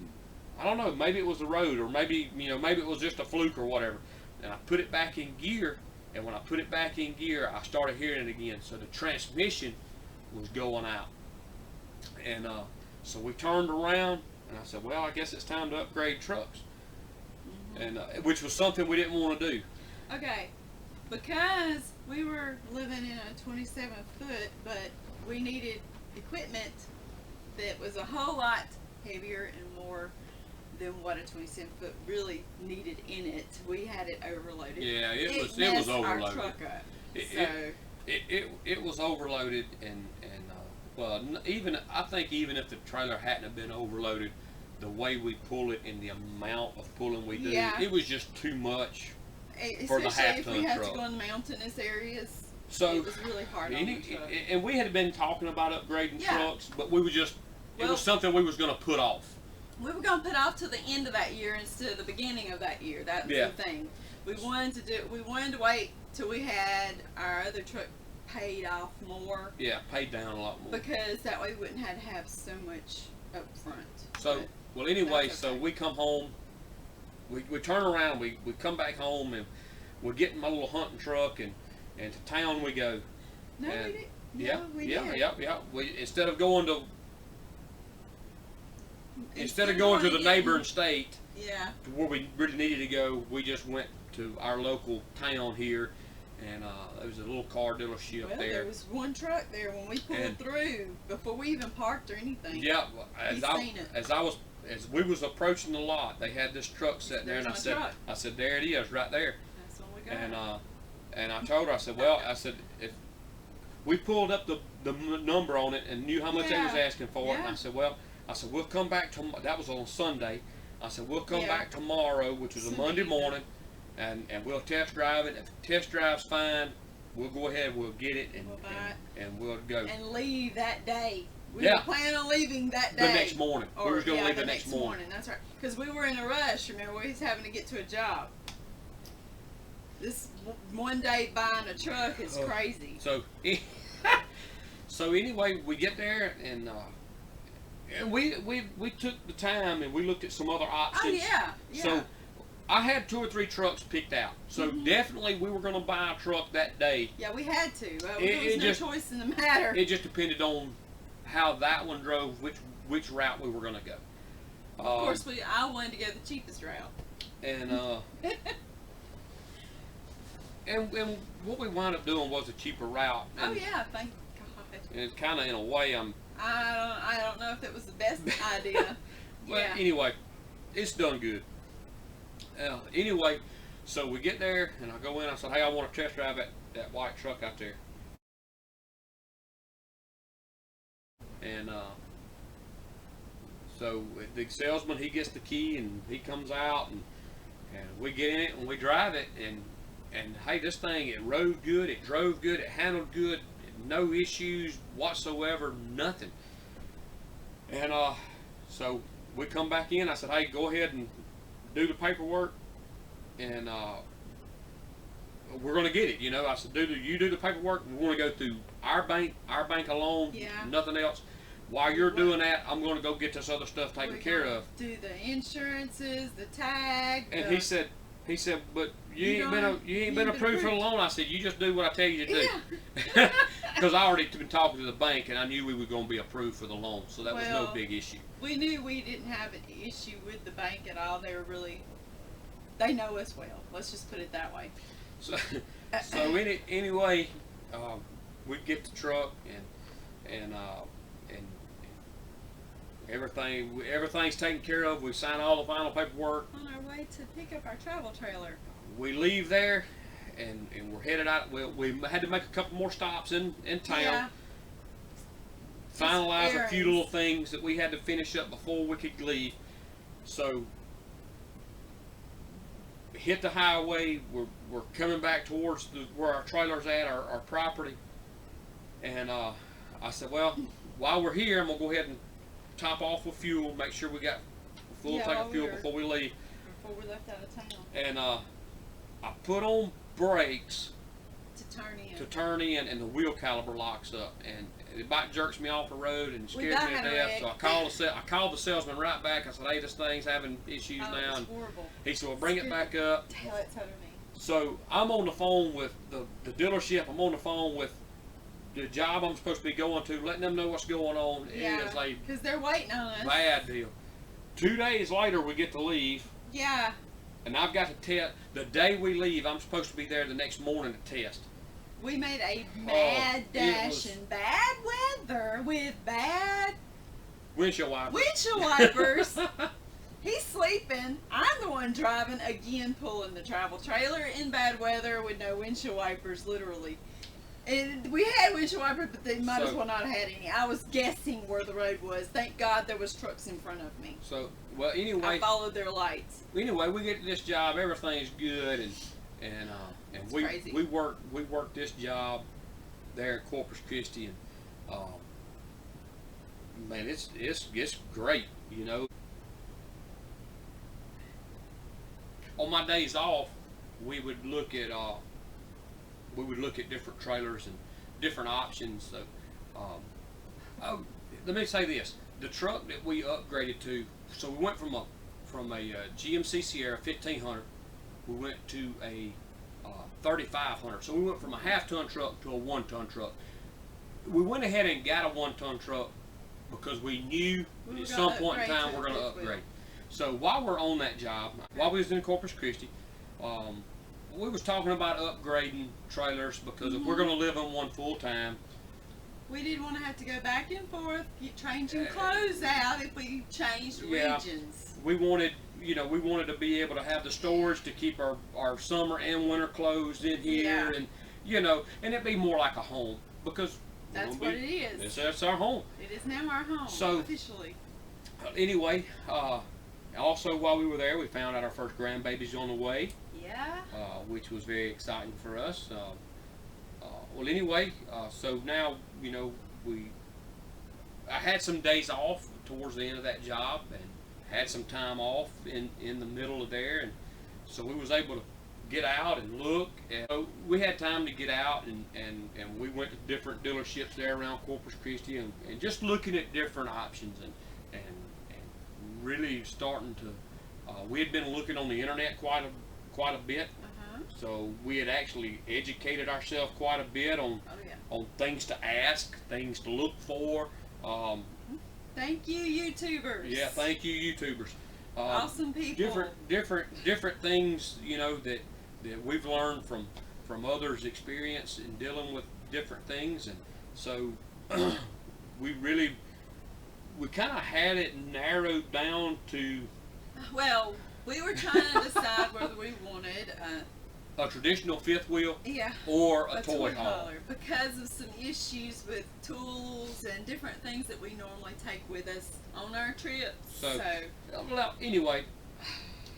I don't know. Maybe it was the road, or maybe maybe it was just a fluke or whatever." And I put it back in gear, and when I put it back in gear, I started hearing it again. So the transmission was going out, and so we turned around, and I said, "Well, I guess it's time to upgrade trucks," and which was something we didn't want to do. Okay, because we were living in a 27-foot, but we needed equipment that was a whole lot heavier and more than what a 27-foot really needed in it. We had it overloaded. Yeah, it was messed overloaded. Our truck up. It was overloaded, and well, I think even if the trailer hadn't have been overloaded, the way we pull it and the amount of pulling we do, it was just too much for the half-ton truck. Especially if we had to go in mountainous areas. So it was really hard on the truck. And we had been talking about upgrading trucks, but we were just it was something we was going to put off. We were going to put off to the end of that year instead of the beginning of that year. That was the thing. We wanted to wait till we had our other truck paid off more. Yeah, paid down a lot more. Because that way we wouldn't have to have so much up front. So, well, anyway, so we come home, we turn around, we come back home, and we're getting my little hunting truck, and to town we go. No, and, we did. We did. Yeah. Instead of going to the neighboring state, to where we really needed to go, we just went to our local town here, and there was a little car dealership there. There was one truck there when we pulled through before we even parked or anything. Yeah, as we was approaching the lot, they had this truck sitting there, and I said, "There it is, right there." That's when we got. And I told her, I said, "Well, if we pulled up the number on it and knew how much they was asking for it," and I said, "We'll come back that was on Sunday." I said, "We'll come back tomorrow," which was a Monday morning, and we'll test drive it. If the test drive's fine, we'll go ahead, we'll get it, and we'll go. And leave that day. We were planning on leaving that day. The next morning. We were going to leave the next morning. That's right. Because we were in a rush. Remember, we was having to get to a job. This one day buying a truck is crazy. So anyway, we get there, and we took the time and we looked at some other options. Oh yeah. So I had 2 or 3 trucks picked out. So definitely we were going to buy a truck that day. Yeah, we had to. There was no choice in the matter. It just depended on how that one drove, which route we were going to go. Of course, I wanted to go the cheapest route. And and what we wound up doing was a cheaper route. Oh yeah, thank God. And kind of in a way, I don't know if it was the best idea. But anyway, it's done good. Anyway, so we get there, and I go in. I said, "Hey, I want to test drive that white truck out there." And so the salesman, he gets the key, and he comes out, and we get in it, and we drive it, and hey, this thing, it rode good, it drove good, it handled good, no issues whatsoever, nothing. And so we come back in. I said, "Hey, go ahead and do the paperwork, and we're going to get it." I said, you do the paperwork. We want to go through our bank alone, nothing else. While you're doing that, I'm going to go get this other stuff taken care of. Do the insurances, the tag. And he said, "But you ain't been approved for the loan." I said, "You just do what I tell you to do." Because I already been talking to the bank, and I knew we were going to be approved for the loan, so that was no big issue. We knew we didn't have an issue with the bank at all. They know us well. Let's just put it that way. So anyway, we get the truck, and Everything's taken care of. We signed all the final paperwork. On our way to pick up our travel trailer. We leave there, and we're headed out. We had to make a couple more stops in town. Yeah. Finalize a few errands. little things that we had to finish up before we could leave. So hit the highway. We're coming back towards where our trailer's at, our property. And I said, well, while we're here, I'm gonna go ahead and top off with fuel. Make sure we got a full tank of fuel before we leave. Before we left out of town. And I put on brakes To turn in. and the wheel caliper locks up, and it about jerks me off the road and We scares about me to had a death. wreck. So I called the salesman right back. I said, hey, this thing's having issues Oh, now. it was And horrible. he said, well, bring it back up. Tell it to me. So I'm on the phone with the dealership. I'm on the phone with the job I'm supposed to be going to, letting them know what's going on. Yeah, It is a because they're waiting on us. bad deal. 2 days later, we get to leave, Yeah. and I've got to test. The day we leave, I'm supposed to be there the next morning to test. We made a mad it dash was- in bad weather with bad Windshield wiper. windshield wipers. He's sleeping. I'm the one driving, again pulling the travel trailer in bad weather with no windshield wipers, literally. And we had windshield wipers, but they might as So- well not have had any. I was guessing where the road was. Thank God there was trucks in front of me. So, well, I anyway, followed their lights. we get to this job. Everything's good, and It's we crazy. work this job there at Corpus Christi, and man, it's great, you know. On my days off, we would look at different trailers and different options. So, oh, let me say this: the truck that we upgraded to. So we went from a GMC Sierra 1500. We went to a 3500. So we went from a half-ton truck to a 1-ton truck. We went ahead and got a 1-ton truck because we knew We were at gonna some point in upgrade time to we're going to fifth wheel. upgrade. So while we're on that job, while we was in Corpus Christi, we was talking about upgrading trailers because if we're going to live in one full time, We didn't want to have to go back and forth, get changing clothes out if we changed Yeah. regions. we wanted to be able to have the storage to keep our summer and winter clothes in here, Yeah. and it'd be more like a home because That's what it is. That's our home. It is now our home, So- officially. Anyway, also while we were there, we found out our first grandbaby's on the way, Yeah. which was very exciting for us. Well, anyway, so now I had some days off towards the end of that job, and had some time off in the middle of there, and so we was able to get out and look. And so we had time to get out, and we went to different dealerships there around Corpus Christi, and just looking at different options, and really starting to. We had been looking on the internet quite a bit. So we had actually educated ourselves quite a bit on Oh yeah. on things to ask, things to look for. Thank you, YouTubers. Yeah, thank you, YouTubers. Awesome people. Different things, that we've learned from others' experience in dealing with different things, and so we kind of had it narrowed down to Well, we were trying to decide whether we wanted a traditional fifth wheel yeah. or a a toy toy hauler. hauler because of some issues with tools and different things that we normally take with us on our trips. So, well, anyway,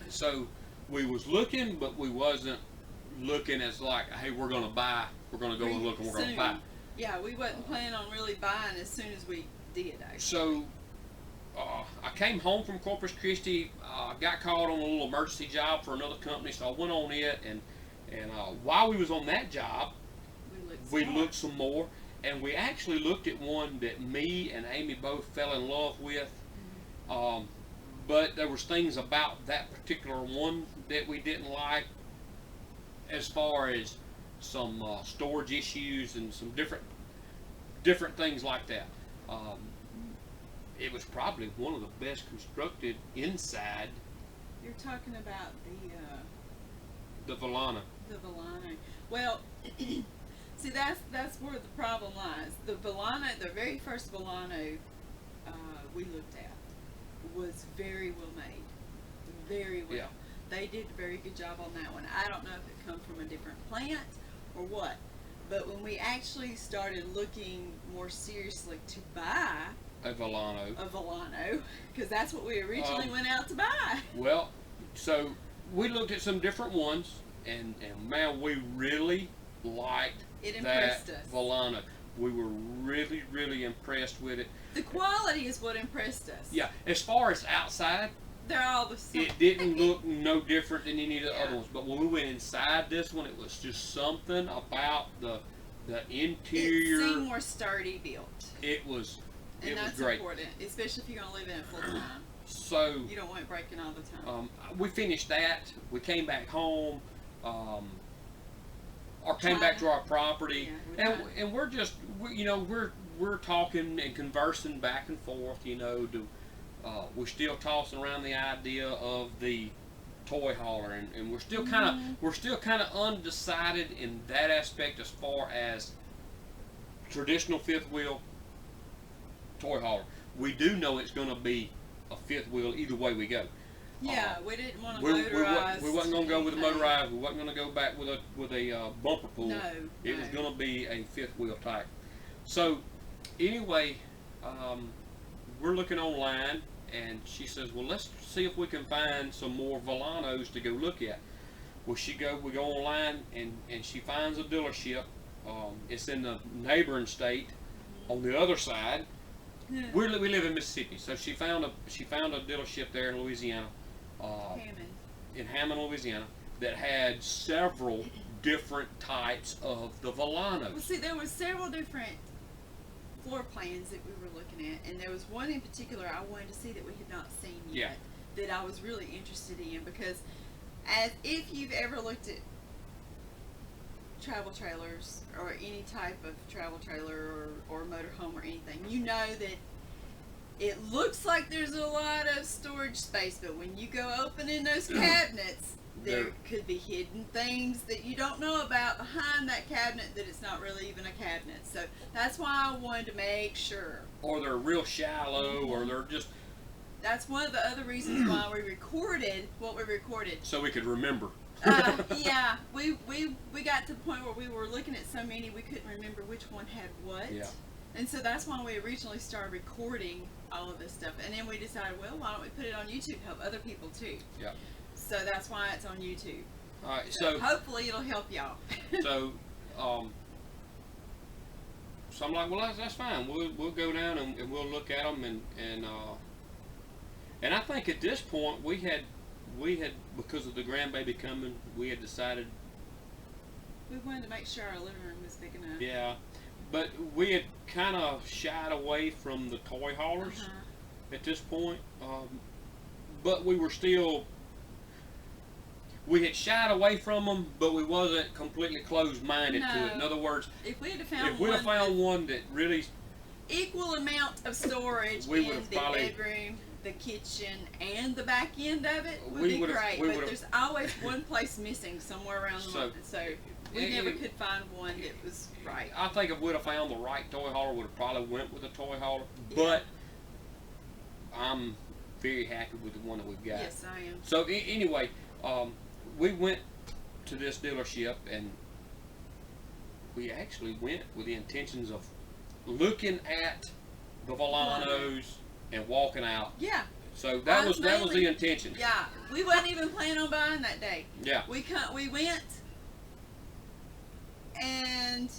so we was looking, but we wasn't looking as like, hey, we're gonna go and look, and we're gonna soon. buy. Yeah, we wasn't planning on really buying as soon as we did, actually. So I came home from Corpus Christi, got called on a little emergency job for another company, so I went on it, and while we was on that job, we looked some more, and we actually looked at one that me and Amy both fell in love with. But there was things about that particular one that we didn't like, as far as some storage issues and some different things like that. It was probably one of the best constructed inside. You're talking about The Volana. the Volano. Well, see, that's where the problem lies. The Volano, the very first Volano we looked at, was very well made. Very well. Yeah. They did a very good job on that one. I don't know if it come from a different plant or what. But when we actually started looking more seriously to buy A Volano. a Volano, because that's what we originally went out to buy. Well, so we looked at some different ones, and man, we really liked It that impressed us. Volano. We were really, really impressed with it. The quality is what impressed us. Yeah, as far as outside, They're all the same. it didn't look no different than any of the Yeah. other ones. But when we went inside this one, it was just something about the It interior. seemed more sturdy built. It was And it was that's great. important, especially if you're going to live in it full time. So You don't want it breaking all the time. we finished that. We came back home, or came back to our property, Yeah, and we're just we're talking and conversing back and forth. We're still tossing around the idea of the toy hauler, and we're still kind of undecided in that aspect as far as traditional fifth wheel toy hauler. We do know it's going to be a fifth wheel either way we go. Yeah, we didn't want to We motorize. wasn't going to go with a anything. motorized. We wasn't going to go back with a bumper pull. No, It was no. going to be a fifth wheel type. So anyway, we're looking online, and she says, "Well, let's see if we can find some more Volanos to go look at." Well, we go online, and she finds a dealership. It's in the neighboring state on the other side. We live in Mississippi, so she found a dealership there in Louisiana, Hammond. in Hammond, Louisiana, that had several different types of the Volanos. Well, see, there were several different floor plans that we were looking at, and there was one in particular I wanted to see that we had not seen yet, that I was really interested in, because as if you've ever looked at travel trailers or any type of travel trailer or motorhome or anything, you know that it looks like there's a lot of storage space, but when you go opening those cabinets, there could be hidden things that you don't know about behind that cabinet, that it's not really even a cabinet. So that's why I wanted to make sure. Or they're real shallow, or they're just That's one of the other reasons why we recorded what we recorded. so we could remember. Yeah, we got to the point where we were looking at so many we couldn't remember which one had what. Yeah. And so that's why we originally started recording all of this stuff. And then we decided, well, why don't we put it on YouTube to help other people too? Yeah. So that's why it's on YouTube. All right. So So hopefully it'll help y'all. so I'm like, well, that's fine. We'll go down and we'll look at them, and I think at this point we had because of the grandbaby coming, we had decided, We wanted to make sure our living room was big enough. yeah, but we had kind of shied away from the toy haulers at this point, but we were still. We had shied away from them, but we wasn't completely closed-minded to it. In No. other words, If we had found if we'd have found one that really, equal amount of storage We in would've the probably- bedroom, the kitchen, and the back end of it would We be would've- great. we But would've- there's always one place missing somewhere around the month. So we it- never it- could find one that was right. I think if we'd have found the right toy hauler, would have probably went with a toy hauler. But I'm very happy with the one that we've got. Yes, I am. So anyway, we went to this dealership, and we actually went with the intentions of looking at the Volanos and walking out. Yeah, So that was the mainly- intention. yeah. We wasn't even planning on buying that day. Yeah. We went, and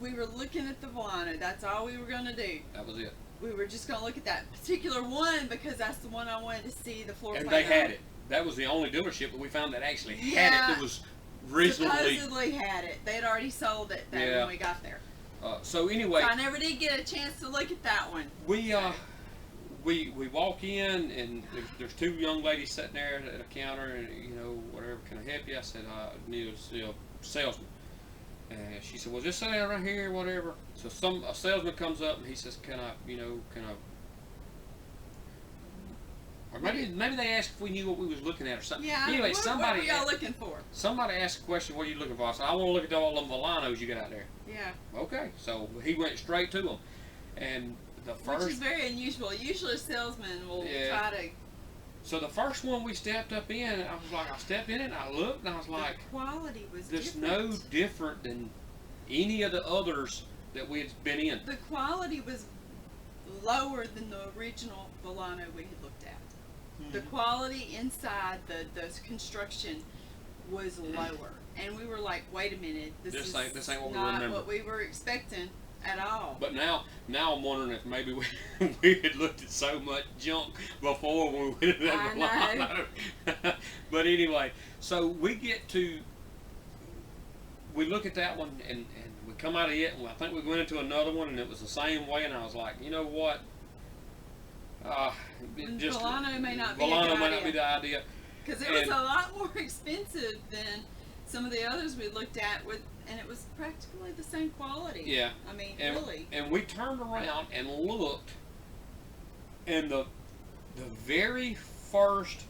we were looking at the Volano. That's all we were gonna do. That was it. We were just gonna look at that particular one because that's the one I wanted to see the floor And plan they had on. it. That was the only dealership that we found that actually had it. Yeah. That was reasonably. Supposedly had it. They had already sold it then Yeah. when we got there. So anyway, So I never did get a chance to look at that one. we walk in, and there's two young ladies sitting there at a counter, and whatever, can I help you? I said, I need to see a salesman. And she said, well, just sit down right here, whatever. So a salesman comes up, and he says, can I, or maybe they asked if we knew what we was looking at or something. Yeah. Anyway, what were y'all looking for? somebody asked a question, what are you looking for? I said, I want to look at all them Volanos you got out there. Yeah. Okay, so he went straight to them, and the Which first. is very unusual. Usually, a salesman will Yeah. try to. So the first one we stepped up in, I was like, I stepped in it and I looked and I was like, The quality was "There's different. no different than any of the others that we had been in." The quality was lower than the original Volano we had looked at. The quality inside the construction was lower, and we were like, "Wait a minute, This ain't what we not remember." what we were expecting at all." But now I'm wondering if maybe we we had looked at so much junk before when we went in I that Volano. But anyway, so we look at that one and we come out of it, and I think we went into another one and it was the same way, and I was like, you know what? Volano may not be a Volano good may not idea. be the idea. Because it was a lot more expensive than some of the others we looked at, and it was practically the same quality. Yeah. I mean, And, really. and we turned around and looked, and the very first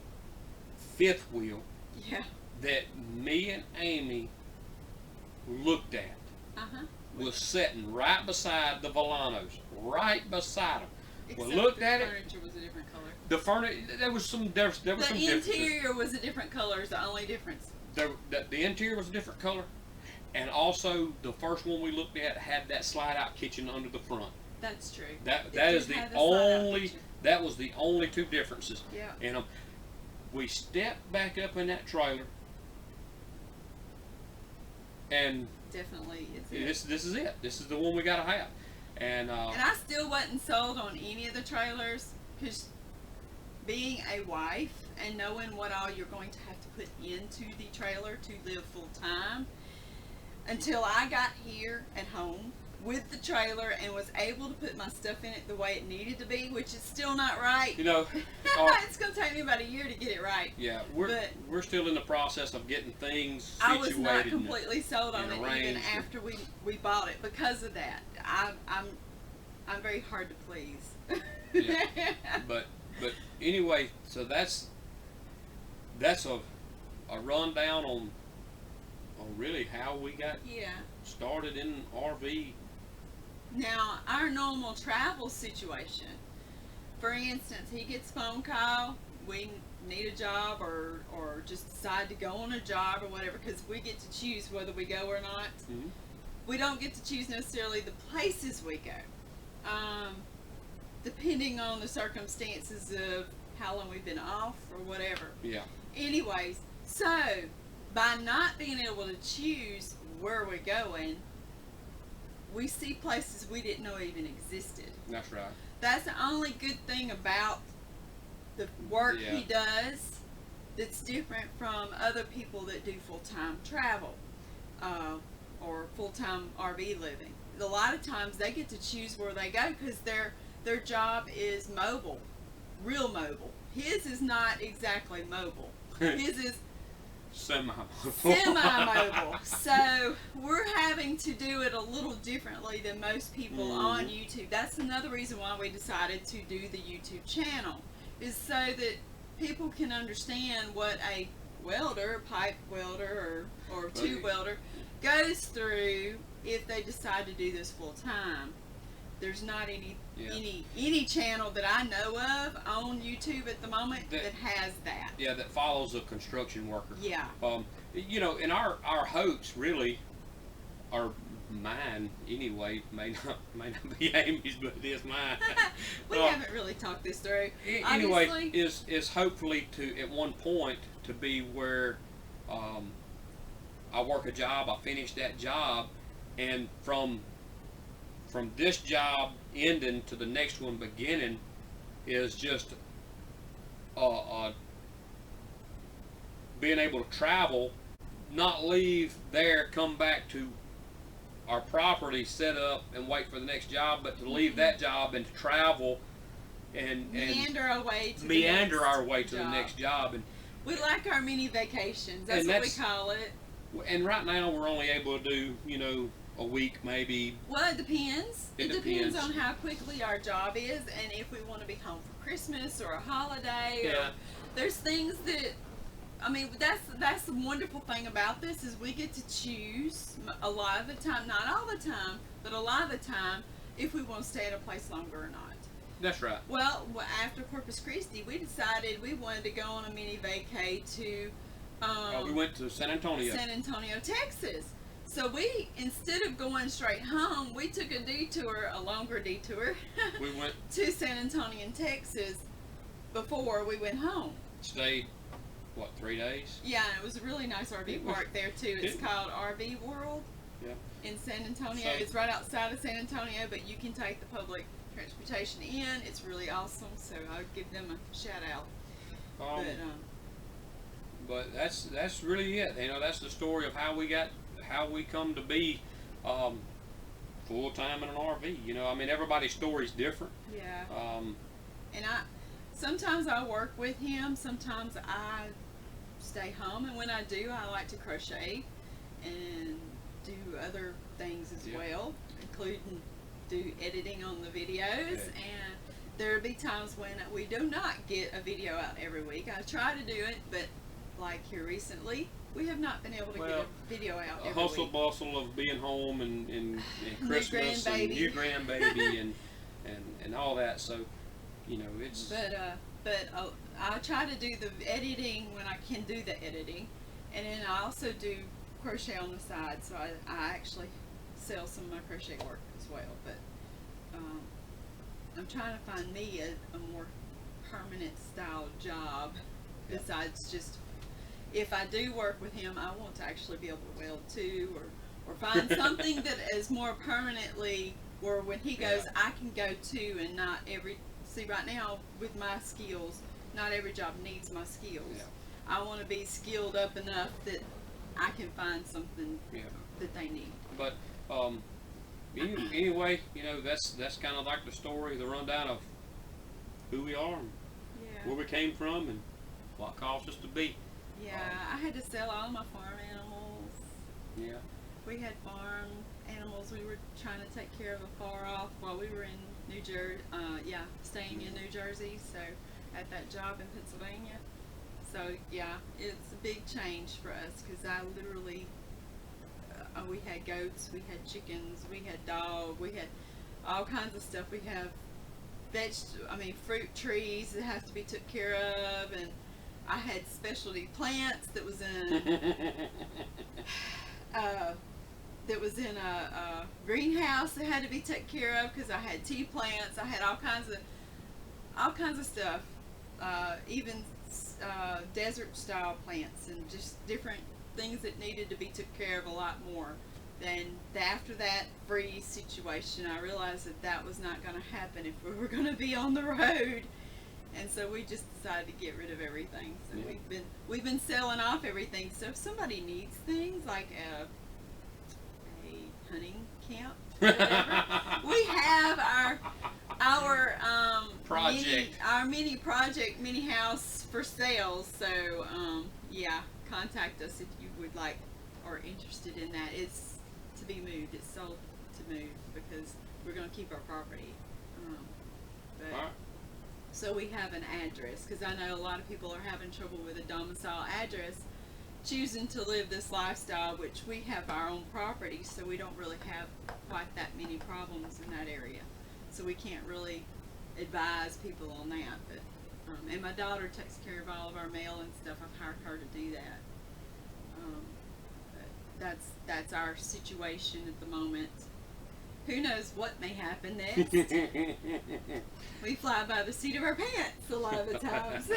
fifth wheel Yeah. that me and Amy looked at Uh-huh. was sitting right beside the Volanos, right beside them. We Except looked the at it. furniture was a different color. The furniture, there was some differences. The interior was a different color, is the only difference. The interior was a different color, and also the first one we looked at had that slide-out kitchen under the front. That's true. That It that did is the have slide-out only kitchen. that was the only two differences. Yeah. And we stepped back up in that trailer, and Definitely is it. this is it. This is the one we gotta have. And And I still wasn't sold on any of the trailers, because being a wife and knowing what all you're going to have to put into the trailer to live full time, until I got here at home with the trailer and was able to put my stuff in it the way it needed to be, which is still not right. you know, It's going to take me about a year to get it right. yeah, But we're still in the process of getting things I situated. was not and- completely sold on and it even arranged. after we bought it because of that. I'm very hard to please. Yeah. But anyway, so that's a rundown on really how we got Yeah. started in RV. Now, our normal travel situation, for instance, he gets a phone call, we need a job or just decide to go on a job or whatever, because we get to choose whether we go or not. Mm-hmm. We don't get to choose necessarily the places we go, depending on the circumstances of how long we've been off or whatever. Yeah. Anyways, so by not being able to choose where we're going, we see places we didn't know even existed. That's right. That's the only good thing about the work he does that's different from other people that do full-time travel or full-time RV living. A lot of times they get to choose where they go because their job is mobile, real mobile. His is not exactly mobile. His is semi-mobile. So we're having to do it a little differently than most people on YouTube. That's another reason why we decided to do the YouTube channel, is so that people can understand what a welder, pipe welder or tube welder goes through if they decide to do this full time. There's not any channel that I know of on YouTube at the moment that has that. Yeah, that follows a construction worker. Yeah. You know, and our hopes really are mine anyway. May not be Amy's, but it is mine. We haven't really talked this through. Anyway, Honestly, is hopefully to at one point to be where I work a job, I finish that job, and from this job ending to the next one beginning is just being able to travel, not leave there, come back to our property, set up and wait for the next job, but to leave that job and to travel and meander our way to the next job. And we like our mini vacations. That's what we call it. And right now we're only able to do, you know, a week maybe. Well, it depends. It depends depends on how quickly our job is and if we want to be home for Christmas or a holiday. Yeah. Or there's things that, I mean, that's the wonderful thing about this is we get to choose a lot of the time, not all the time, but a lot of the time, if we want to stay at a place longer or not. That's right. Well, after Corpus Christi, we decided we wanted to go on a mini vacay to We went to San Antonio. San Antonio, Texas. So we, instead of going straight home, we took a detour, a longer detour, We went, to San Antonio, Texas before we went home. stayed, what, 3 days? Yeah, and it was a really nice RV It was- park there too. It's it- called RV World Yeah. in San Antonio. So- It's right outside of San Antonio, but you can take the public transportation in. It's really awesome, so I'll give them a shout out. Um, But but that's really it. You know, that's the story of how we come to be full time in an RV. You know, I mean, everybody's story's different. yeah, Um, and sometimes I work with him. Sometimes I stay home, and when I do, I like to crochet and do other things as Yeah. well, including do editing on the videos. Okay. And there'll be times when we do not get a video out every week. I try to do it, but like here recently, we have not been able to get Well, a video out a every hustle week. bustle of being home and New Christmas and grandbaby. new grandbaby and all that. So, you know, it's But I try to do the editing when I can do the editing, and then I also do crochet on the side. So I actually sell some of my crochet work as well. But I'm trying to find me a more permanent style job Yeah. besides just, if I do work with him, I want to actually be able to weld too, or find something that is more permanently where when he goes, Yeah. I can go to, and not every, see right now with my skills, not every job needs my skills. Yeah. I want to be skilled up enough that I can find something yeah. that they need. But anyway, you know, that's kind of like the story, the rundown of who we are, and where we came from, and what caused us to be. Yeah, I had to sell all my farm animals. Yeah. We had farm animals we were trying to take care of afar off while we were in New Jersey. Staying in New Jersey. So at that job in Pennsylvania. So yeah, it's a big change for us because I literally, we had goats, we had chickens, we had dog, we had all kinds of stuff. We have fruit trees that have to be took care of, and I had specialty plants that was in a greenhouse that had to be taken care of because I had tea plants. I had all kinds of stuff, even desert style plants, and just different things that needed to be took care of a lot more. Then after that freeze situation, I realized that was not going to happen if we were going to be on the road. And so we just decided to get rid of everything. So Yeah. we've been selling off everything. So if somebody needs things like a hunting camp, whatever, we have our Project. mini house for sale. So contact us if you would like or interested in that. It's to be moved. It's sold to move because we're going to keep our property. But All right. so we have an address, because I know a lot of people are having trouble with a domicile address, choosing to live this lifestyle, which we have our own property, so we don't really have quite that many problems in that area. So we can't really advise people on that. But and my daughter takes care of all of our mail and stuff. I've hired her to do that. But that's our situation at the moment. Who knows what may happen next? We fly by the seat of our pants a lot of the times.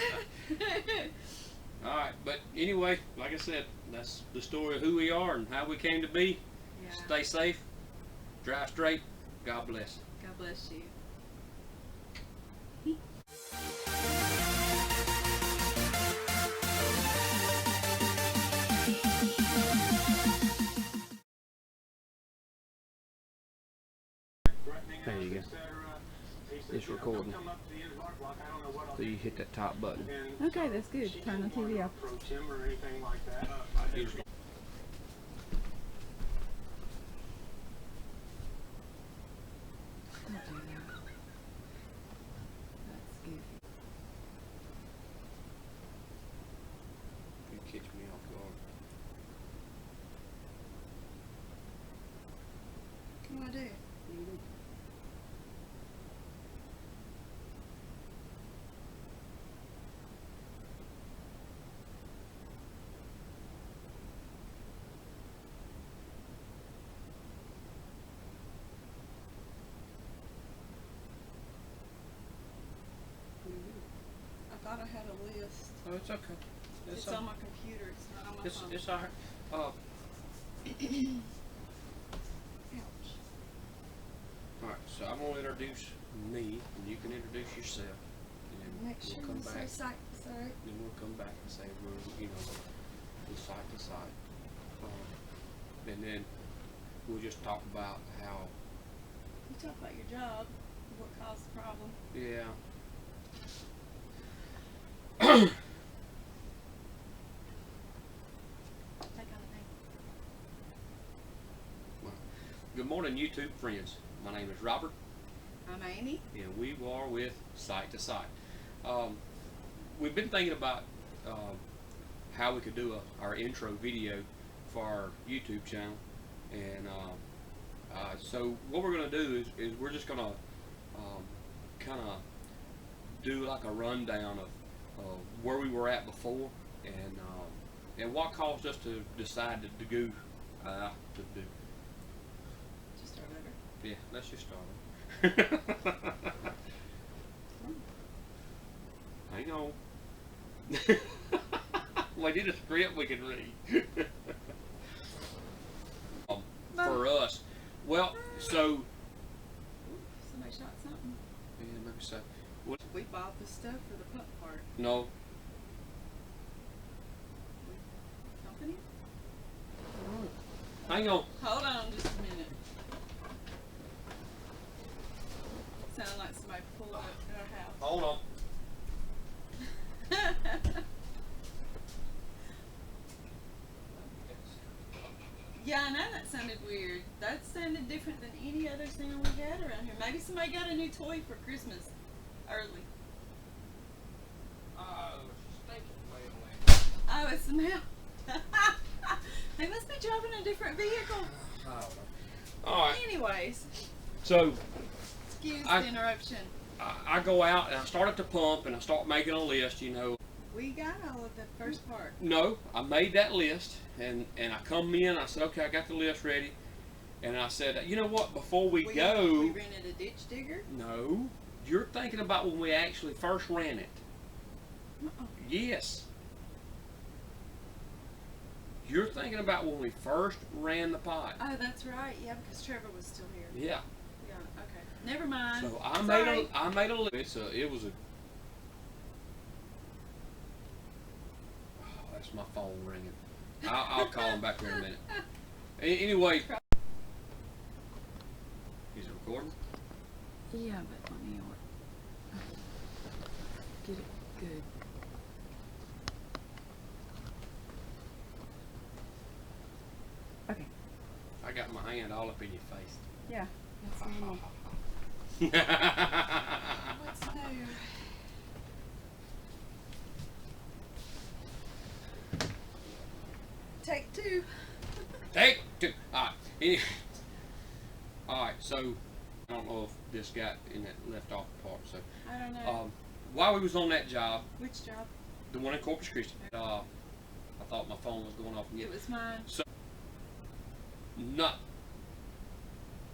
All right, but anyway, like I said, that's the story of who we are and how we came to be. Yeah. Stay safe, drive straight. God bless. God bless you. There you go. It's recording. So you hit that top button. Okay, that's good. Turn the TV off. You catch me off guard. What do I do? thought I had a list. Oh, it's okay. It's on my computer. It's not on my phone. It's all right. Ouch. All right. So I'm gonna introduce me, and you can introduce yourself, and then Make sure we'll come we say back. sight to sight. Then we'll come back and say we're, the side to side, and then we'll just talk about how. You talk about your job, what caused the problem. Yeah. That kind of thing. Good morning, YouTube friends. My name is Robert, I'm Amy. and we are with Site to Site. We've been thinking about how we could do our intro video for our YouTube channel, and so what we're going to do is we're just going to kind of do like a rundown of where we were at before, and what caused us to decide to do. Just start over. Yeah, let's just start. Hang on. We need a script we can read. For us, well, so Somebody shot something. yeah, maybe so. We bought the stuff for the pump part. No, Company? hang on. Hold on just a minute. Sounded like somebody pulled up at our house. Hold on. Yeah, I know that sounded weird. That sounded different than any other sound we had around here. Maybe somebody got a new toy for Christmas early. Oh, it's the mail. They must be driving a different vehicle. I don't know. All right. Anyways, So excuse the interruption. I go out and I start at the pump and I start making a list. We got all of the first part. No, I made that list and I come in. I said, okay, I got the list ready, and I said, you know what? Before we go, We rented a ditch digger. no, you're thinking about when we actually first ran it. Uh-uh. Yes. You're thinking about when we first ran the pipe. Oh, that's right. Yeah, because Trevor was still here. Yeah. Yeah. Okay. Never mind. So I Sorry. made a list. It was a. Oh, that's my phone ringing. I'll call him back here in a minute. Anyway. Is it recording? Yeah, but let me get it good. Okay. I got my hand all up in your face. Yeah, that's normal. What's new? Take two. Take two. All right. So I don't know if this got in that left off part. So I don't know. while we was on that job, Which job? the one in Corpus Christi, I thought my phone was going off again. It was mine. Not.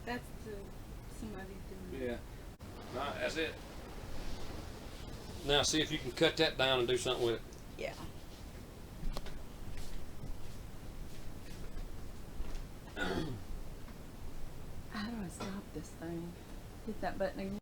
That's somebody doing it. Yeah. Right, that's it. Now see if you can cut that down and do something with it. Yeah. How do I stop this thing? Hit that button again.